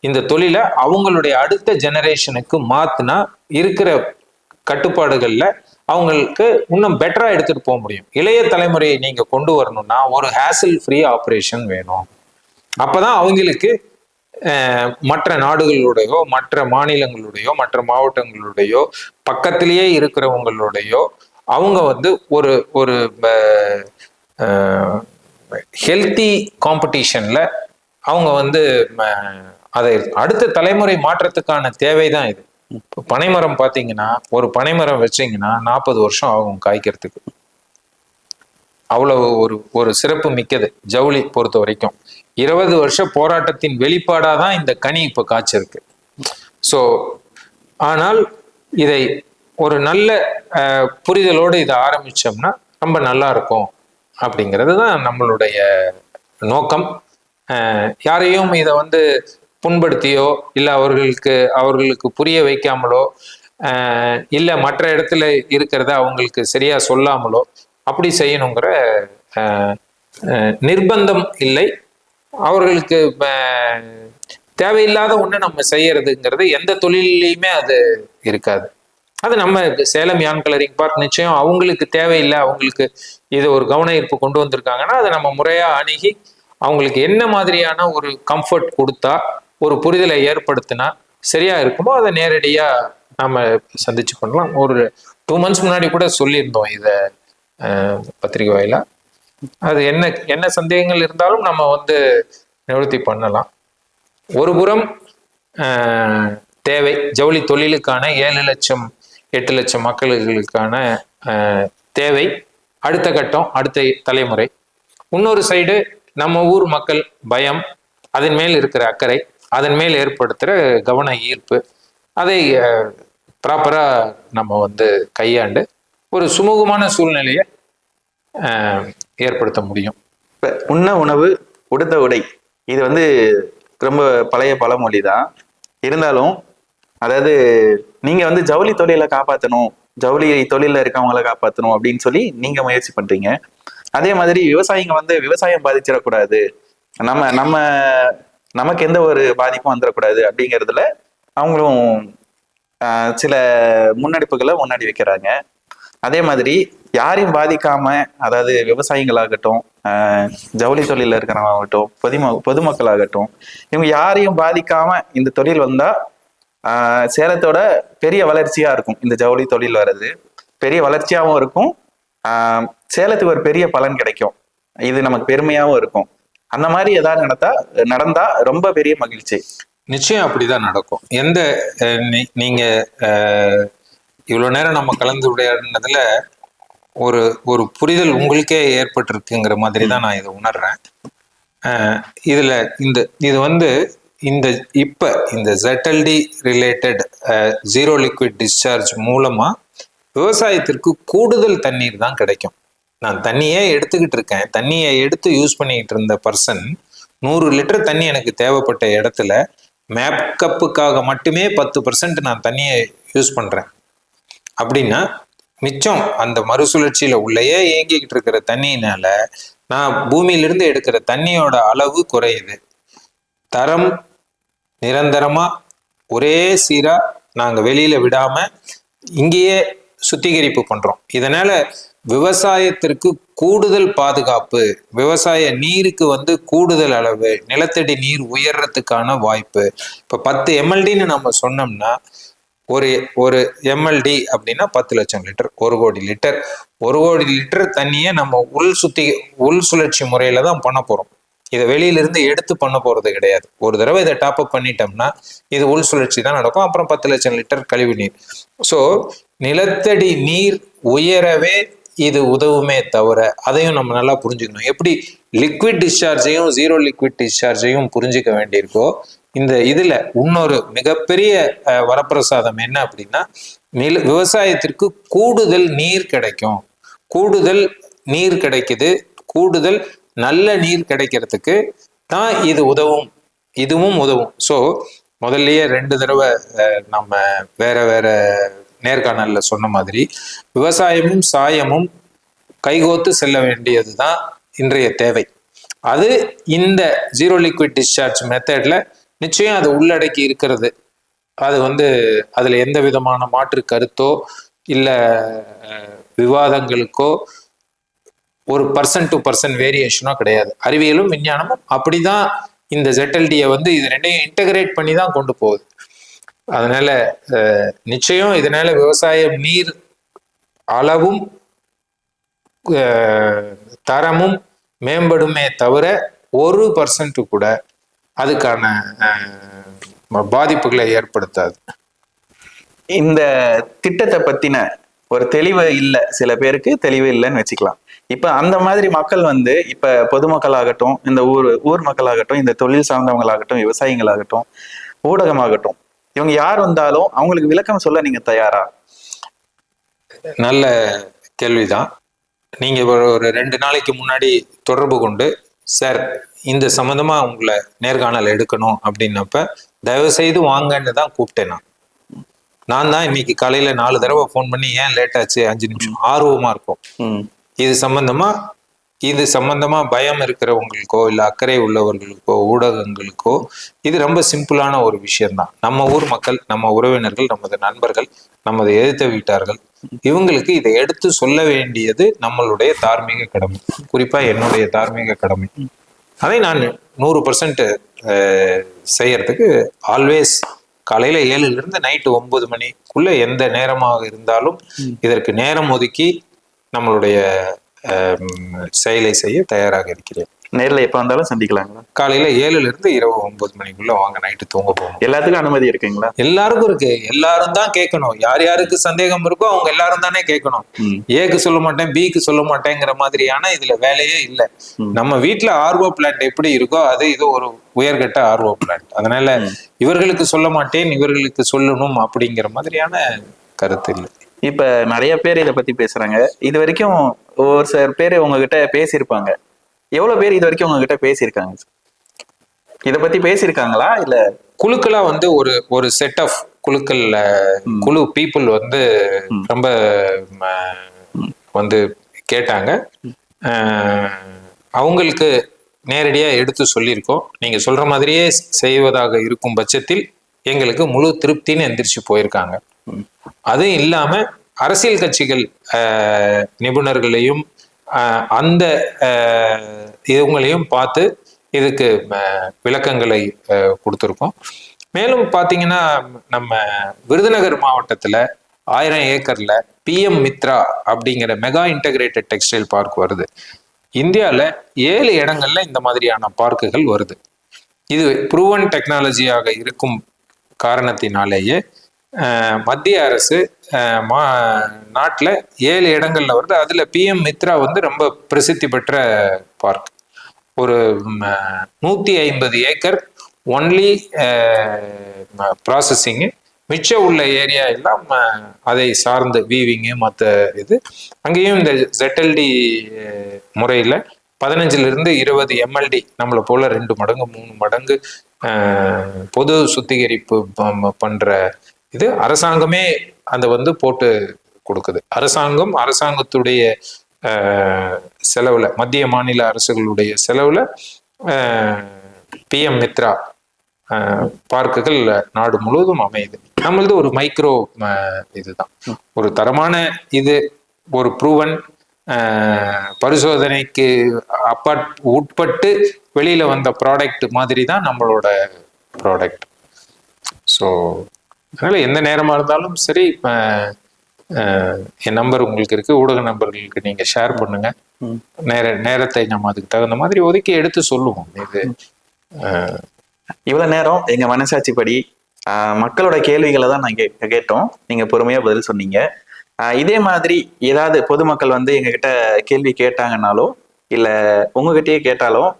இந்த தொழிலை அவங்களுடைய அடுத்த ஜெனரேஷனுக்கு மாத்தினா இருக்கிற கட்டுப்பாடுகள்ல அவங்களுக்கு இன்னும் பெட்டரா எடுத்துட்டு போக முடியும். இளைய தலைமுறையை நீங்க கொண்டு வரணும்னா ஒரு ஹேசல் ஃப்ரீ ஆப்ரேஷன் வேணும். அப்பதான் அவங்களுக்கு மற்ற நாடுகளுடையோ மற்ற மாநிலங்களுடையோ மற்ற மாவட்டங்களுடையோ பக்கத்திலேயே இருக்கிறவங்களுடையோ அவங்க வந்து ஒரு ஒரு ஹெல்த்தி காம்படிஷன்ல அவங்க வந்து அதை அடுத்த தலைமுறை மாற்றத்துக்கான தேவைதான் இது. பனைமரம் பாத்தீங்கன்னா ஒரு பனைமரம் வச்சீங்கன்னா 40 வருஷம் ஆகும் காய்க்கிறதுக்கு. அவ்வளவு ஒரு சிறப்பு மிக்கது ஜவுளி பொறுத்த வரைக்கும். 20 வருஷ போராட்டத்தின் வெளிப்பாடாதான் இந்த கனி இப்ப காய்ச்சிருக்கு. ஸோ ஆனால் இதை ஒரு நல்ல புரிதலோடு இதை ஆரம்பிச்சோம்னா ரொம்ப நல்லா இருக்கும் அப்படிங்கிறது தான் நம்மளுடைய நோக்கம். யாரையும் இதை வந்து புண்படுத்தியோ இல்லை அவர்களுக்கு புரிய வைக்காமலோ இல்லை மற்ற இடத்துல இருக்கிறத அவங்களுக்கு சரியா சொல்லாமலோ அப்படி செய்யணுங்கிற நிர்பந்தம் இல்லை. அவர்களுக்கு தேவையில்லாத ஒண்ணு நம்ம செய்யறதுங்கிறது எந்த தொழிலையுமே அது இருக்காது. அது நம்ம சேலம் யான் கலரிங் பார்க் நிச்சயம் அவங்களுக்கு தேவையில்லை, அவங்களுக்கு இது ஒரு கவன ஈர்ப்பு கொண்டு வந்திருக்காங்கன்னா அதை நம்ம முறையா அணுகி அவங்களுக்கு என்ன மாதிரியான ஒரு கம்ஃபர்ட் கொடுத்தா ஒரு புரிதலை ஏற்படுத்தினா சரியா இருக்குமோ அதை நேரடியா நாம சந்திச்சு பண்ணலாம். ஒரு 2 months முன்னாடி கூட சொல்லியிருந்தோம் இதை பத்திரிகை வாயிலா. அது என்ன சந்தேகங்கள் இருந்தாலும் நம்ம வந்து நிவர்த்தி பண்ணலாம். ஒரு புறம் தேவை ஜவுளி தொழிலுக்கான 7 லட்சம் 8 லட்சம் மக்களுக்கான தேவை, அடுத்த கட்டம் அடுத்த தலைமுறை. இன்னொரு சைடு நம்ம ஊர் மக்கள் பயம், அதன் மேல் இருக்கிற அக்கறை, அதன் மேல் ஏற்படுத்துகிற கவன ஈர்ப்பு, அதை ப்ராப்பரா நம்ம வந்து கையாண்டு ஒரு சுமூகமான சூழ்நிலையை ஏற்படுத்த முடியும். இப்போ உண்ண உணவு உடுத்த உடை இது வந்து ரொம்ப பழைய பழமொழி தான். இருந்தாலும் அதாவது நீங்க வந்து ஜவுளி தொழிலை காப்பாற்றணும், ஜவுளி தொழில இருக்கவங்களை காப்பாற்றணும் அப்படின்னு சொல்லி நீங்க முயற்சி பண்றீங்க. அதே மாதிரி விவசாயிங்க வந்து விவசாயம் பாதிச்சிடக்கூடாது, நமக்கு எந்த ஒரு பாதிப்பும் வந்துடக்கூடாது அப்படிங்கிறதுல அவங்களும் சில முன்னெடுப்புகளை முன்னாடி வைக்கிறாங்க. அதே மாதிரி யாரையும் பாதிக்காம, அதாவது விவசாயிகளாகட்டும், ஜவுளி தொழில இருக்கிறவங்களாகட்டும், பொதுமக்களாகட்டும், இவங்க யாரையும் பாதிக்காம இந்த தொழில் வந்தா சேலத்தோட பெரிய வளர்ச்சியா இருக்கும். இந்த ஜவுளி தொழில் வர்றது பெரிய வளர்ச்சியாகவும் இருக்கும், சேலத்துக்கு ஒரு பெரிய பலன் கிடைக்கும், இது நமக்கு பெருமையாகவும் இருக்கும். அந்த மாதிரி ஏதாவது நடந்தா ரொம்ப பெரிய மகிழ்ச்சி. நிச்சயம் அப்படிதான் நடக்கும். நீங்க இவ்வளவு நேரம் நம்ம கலந்து உரையாடினதுல ஒரு புரிதல் உங்களுக்கே ஏற்பட்டிருக்குங்கிற மாதிரி தான் நான் இதை உணர்றேன். இதுல இது வந்து இந்த ZLD related zero liquid discharge மூலமா விவசாயத்திற்கு கூடுதல் தண்ணீர் தான் கிடைக்கும். நான் தண்ணியே எடுத்துக்கிட்டு இருக்கேன், தண்ணியை எடுத்து யூஸ் பண்ணிக்கிட்டு இருந்த பர்சன் 100 லிட்டர் தண்ணி எனக்கு தேவைப்பட்ட இடத்துல மேக்கப்புக்காக மட்டுமே 10% நான் தண்ணியை யூஸ் பண்றேன் அப்படின்னா மிச்சம் அந்த மறுசுழற்சியில உள்ளேயே இயங்கிக்கிட்டு இருக்கிற தண்ணியினால நான் பூமியிலிருந்து எடுக்கிற தண்ணியோட அளவு குறையுது. தரம் நிரந்தரமா ஒரே சீரா நாங்க வெளியில விடாம இங்கேயே சுத்திகரிப்பு பண்றோம். இதனால விவசாயத்திற்கு கூடுதல் பாதுகாப்பு, விவசாய நீருக்கு கூடுதல் அளவு நிலத்தடி நீர் உயர்றதுக்கான வாய்ப்பு. இப்ப 10 எம்எல்டின்னு நம்ம சொன்னோம்னா ஒரு ஒரு எம்எல்டி அப்படின்னா 10 லட்சம் லிட்டர், 1 கோடி லிட்டர். 1 கோடி லிட்டர் தண்ணியை நம்ம உள் சுழற்சி முறையில தான் பண்ண போறோம். இதை வெளியில இருந்து எடுத்து பண்ண போறது கிடையாது. ஒரு தடவை இதை டாப் அப் பண்ணிட்டோம்னா இது உள் சுழற்சி தான் நடக்கும். அப்புறம் 10 லட்சம் லிட்டர் கழிவு நீர். ஸோ நிலத்தடி நீர் உயரவே இது உதவுமே தவிர, அதையும் நம்ம நல்லா புரிஞ்சுக்கணும். எப்படி லிக்விட் டிஸ்சார்ஜையும் ஜீரோ லிக்விட் டிஸ்சார்ஜையும் புரிஞ்சுக்க வேண்டியிருக்கோ, இந்த இதுல இன்னொரு மிகப்பெரிய வரப்பிரசாதம் என்ன அப்படின்னா, விவசாயத்திற்கு கூடுதல் நீர் கிடைக்கும். கூடுதல் நீர் கிடைக்குது, கூடுதல் நல்ல நீர் கிடைக்கிறதுக்கு தான் இது உதவும், இதுவும் உதவும். ஸோ முதல்லயே 2 தடவை நம்ம வேற வேற நேர்காணல்ல சொன்ன மாதிரி விவசாயமும் சாயமும் கைகோத்து செல்ல வேண்டியதுதான் இன்றைய தேவை. அது இந்த ஜீரோ லிக்விட் டிஸ்சார்ஜ் மெத்தட்ல நிச்சயம் அது உள்ளடக்கி இருக்கிறது. அது அதுல எந்த விதமான மாற்று கருத்தோ இல்ல விவாதங்களுக்கோ ஒரு பர்சன் டு பர்சன் வேரியேஷனோ கிடையாது. அறிவியலும் விஞ்ஞானமும் அப்படிதான் இந்த ZLD-யை இது ரெண்டையும் இன்டகிரேட் பண்ணி தான் கொண்டு போகுது. அதனால நிச்சயம் இதனால விவசாயம் நீர் அளவும் தரமும் மேம்படுமே தவிர 1% கூட அதுக்கான பாதிப்புகளை ஏற்படுத்தாது. இந்த திட்டத்தை பத்தின ஒரு தெளிவு இல்லை, சில பேருக்கு தெளிவு இல்லைன்னு வச்சுக்கலாம். இப்ப அந்த மாதிரி மக்கள் இப்ப பொதுமக்களாகட்டும், இந்த ஊர் மக்களாகட்டும், இந்த தொழில் சார்ந்தவங்களாகட்டும், விவசாயிகளாகட்டும், ஊடகமாகட்டும், இவங்க யார் வந்தாலும் அவங்களுக்கு விளக்கம் சொல்ல நீங்க தயாரா? நல்ல கேள்விதான். நீங்க ஒரு 2 நாளைக்கு முன்னாடி தொடர்பு கொண்டு, சார் இந்த சம்பந்தமா உங்களை நேர்காணல் எடுக்கணும் அப்படின்னப்ப தயவு செய்து வாங்கன்னு தான் கூப்பிட்டேன். நான் தான் இன்னைக்கு காலையில 4 தடவை ஃபோன் பண்ணி ஏன் லேட் ஆச்சு 5 நிமிஷம் ஆர்வமா இருக்கும். இது சம்பந்தமா பயம் இருக்கிறவங்களுக்கோ இல்ல அக்கறை உள்ளவர்களுக்கோ ஊடகங்களுக்கோ இது ரொம்ப சிம்பிளான ஒரு விஷயம்தான். நம்ம ஊர் மக்கள், நம்ம உறவினர்கள், நமது நண்பர்கள், நமது எதிர்த்த வீட்டார்கள், இவங்களுக்கு இதை எடுத்து சொல்ல வேண்டியது நம்மளுடைய தார்மீக கடமை, குறிப்பா என்னுடைய தார்மீக கடமை. அதை நான் 100% செய்யறதுக்கு ஆல்வேஸ் காலையில 7ல இருந்து நைட்டு 9 மணிக்குள்ள எந்த நேரமாக இருந்தாலும் இதற்கு நேரம் ஒதுக்கி நம்மளுடைய செயலை செய்ய தயாராக இருக்கிறேன். நேரில் எப்ப வந்தாலும் சந்திக்கலாங்களா? காலையில 7ல இருந்து இரவு 9 மணிக்குள்ள வாங்க, நைட்டு தூங்க போகணும். எல்லாத்துக்கும் அனுமதி இருக்குங்களா? எல்லாருக்கும் இருக்கு. எல்லாரும் தான் கேட்கணும். யார் யாருக்கு சந்தேகம் இருக்கோ அவங்க எல்லாரும் தானே கேட்கணும். ஏக்கு சொல்ல மாட்டேன், பிக்கு சொல்ல மாட்டேங்கிற மாதிரியான இதுல வேலையே இல்லை. நம்ம வீட்டுல ஆர்வோ பிளான்ட் எப்படி இருக்கோ அது இது ஒரு உயர்கட்ட ஆர்வோ பிளான்ட். அதனால இவர்களுக்கு சொல்ல மாட்டேன், இவர்களுக்கு சொல்லணும் அப்படிங்கிற மாதிரியான கருத்து இல்லை. இப்ப நிறைய பேர் இதை பத்தி பேசுறாங்க. இது வரைக்கும் ஒரு சில பேர் உங்ககிட்ட பேசியிருப்பாங்க. எவ்வளவு பேர் இது வரைக்கும் உங்ககிட்ட பேசியிருக்காங்க? இத பத்தி பேசியிருக்காங்களா? இல்ல குழுக்களா ஒரு செட் ஆஃப் குழு பீப்புள் ரொம்ப கேட்டாங்க. அவங்களுக்கு நேரடியா எடுத்து சொல்லியிருக்கோம். நீங்க சொல்ற மாதிரியே செய்வதாக இருக்கும் பட்சத்தில் எங்களுக்கு முழு திருப்தின்னு எந்திரிச்சு போயிருக்காங்க. அது இல்லாம அரசியல் கட்சிகள் நிபுணர்களையும் அந்த இவங்களையும் பார்த்து இதுக்கு விளக்கங்களை கொடுத்துருக்கோம். மேலும் பார்த்தீங்கன்னா நம்ம விருதுநகர் மாவட்டத்துல 1000 ஏக்கர்ல PM மித்ரா அப்படிங்கிற மெகா இன்டகிரேட்டட் டெக்ஸ்டைல் பார்க் வருது. இந்தியாவில் 7 இடங்கள்ல இந்த மாதிரியான பார்க்குகள் வருது. இது ப்ரூவன் டெக்னாலஜியாக இருக்கும் காரணத்தினாலேயே மத்திய அரசு நாட்டில் 7 இடங்கள்ல வருது. அதுல PM மித்ரா ரொம்ப பிரசித்தி பெற்ற பார்க். ஒரு 150 ஏக்கர் ஒன்லி ப்ராசஸிங்கு, மிச்சம் உள்ள ஏரியா எல்லாம் அதை சார்ந்து வீவிங்கு மற்ற இது. அங்கேயும் இந்த ZLD முறையில் 15 to 20 MLD நம்மளை போல 2 மடங்கு 3 மடங்கு பொது சுத்திகரிப்பு பண்ற இது அரசாங்கமே அந்த வந்து போட்டு கொடுக்குது. அரசாங்கத்துடைய செலவுல, மத்திய மாநில அரசுகளுடைய செலவுல PM மித்ரா பார்க்குகள் நாடு முழுவதும் அமையுது. நம்மளது ஒரு மைக்ரோ இதுதான், ஒரு தரமான இது, ஒரு ப்ரூவன் பரிசோதனைக்கு உட்பட்டு வெளியில வந்த ப்ராடக்ட் மாதிரி தான் நம்மளோட ப்ராடக்ட். ஸோ அதனால எந்த நேரமா இருந்தாலும் சரி, என் நம்பர் உங்களுக்கு இருக்கு, ஊடக நம்பர்களுக்கு நீங்க ஷேர் பண்ணுங்க. நேரத்தை நம்ம அதுக்கு தகுந்த மாதிரி ஒதுக்கி எடுத்து சொல்லுவோம். இது இவ்வளவு நேரம் எங்க மனசாட்சிப்படி மக்களோட கேள்விகளை தான் நாங்க கேட்டோம். நீங்க பொறுமையா பதில் சொன்னீங்க. இதே மாதிரி ஏதாவது பொதுமக்கள் வந்து எங்ககிட்ட கேள்வி கேட்டாங்கன்னாலோ இல்ல உங்ககிட்டயே கேட்டாலும்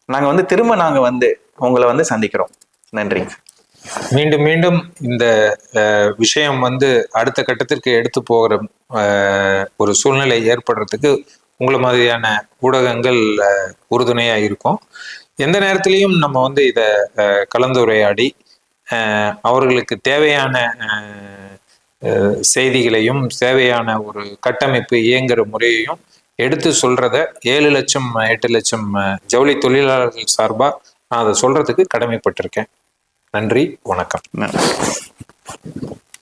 நாங்க வந்து திரும்ப நாங்க வந்து உங்களை வந்து சந்திக்கிறோம். நன்றி. மீண்டும் மீண்டும் இந்த விஷயம் வந்து அடுத்த கட்டத்திற்கு எடுத்து போகிற ஒரு சூழ்நிலை ஏற்படுறதுக்கு உங்களை மாதிரியான ஊடகங்கள் உறுதுணையா இருக்கும். எந்த நேரத்திலையும் நம்ம வந்து இதை கலந்துரையாடி அவர்களுக்கு தேவையான செய்திகளையும் தேவையான ஒரு கட்டமைப்பு இயங்குற முறையையும் எடுத்து சொல்றத 7 லட்சம் 8 லட்சம் ஜவுளி தொழிலாளர்கள் சார்பா நான் அதை சொல்றதுக்கு கடமைப்பட்டிருக்கேன். நன்றி, வணக்கம்.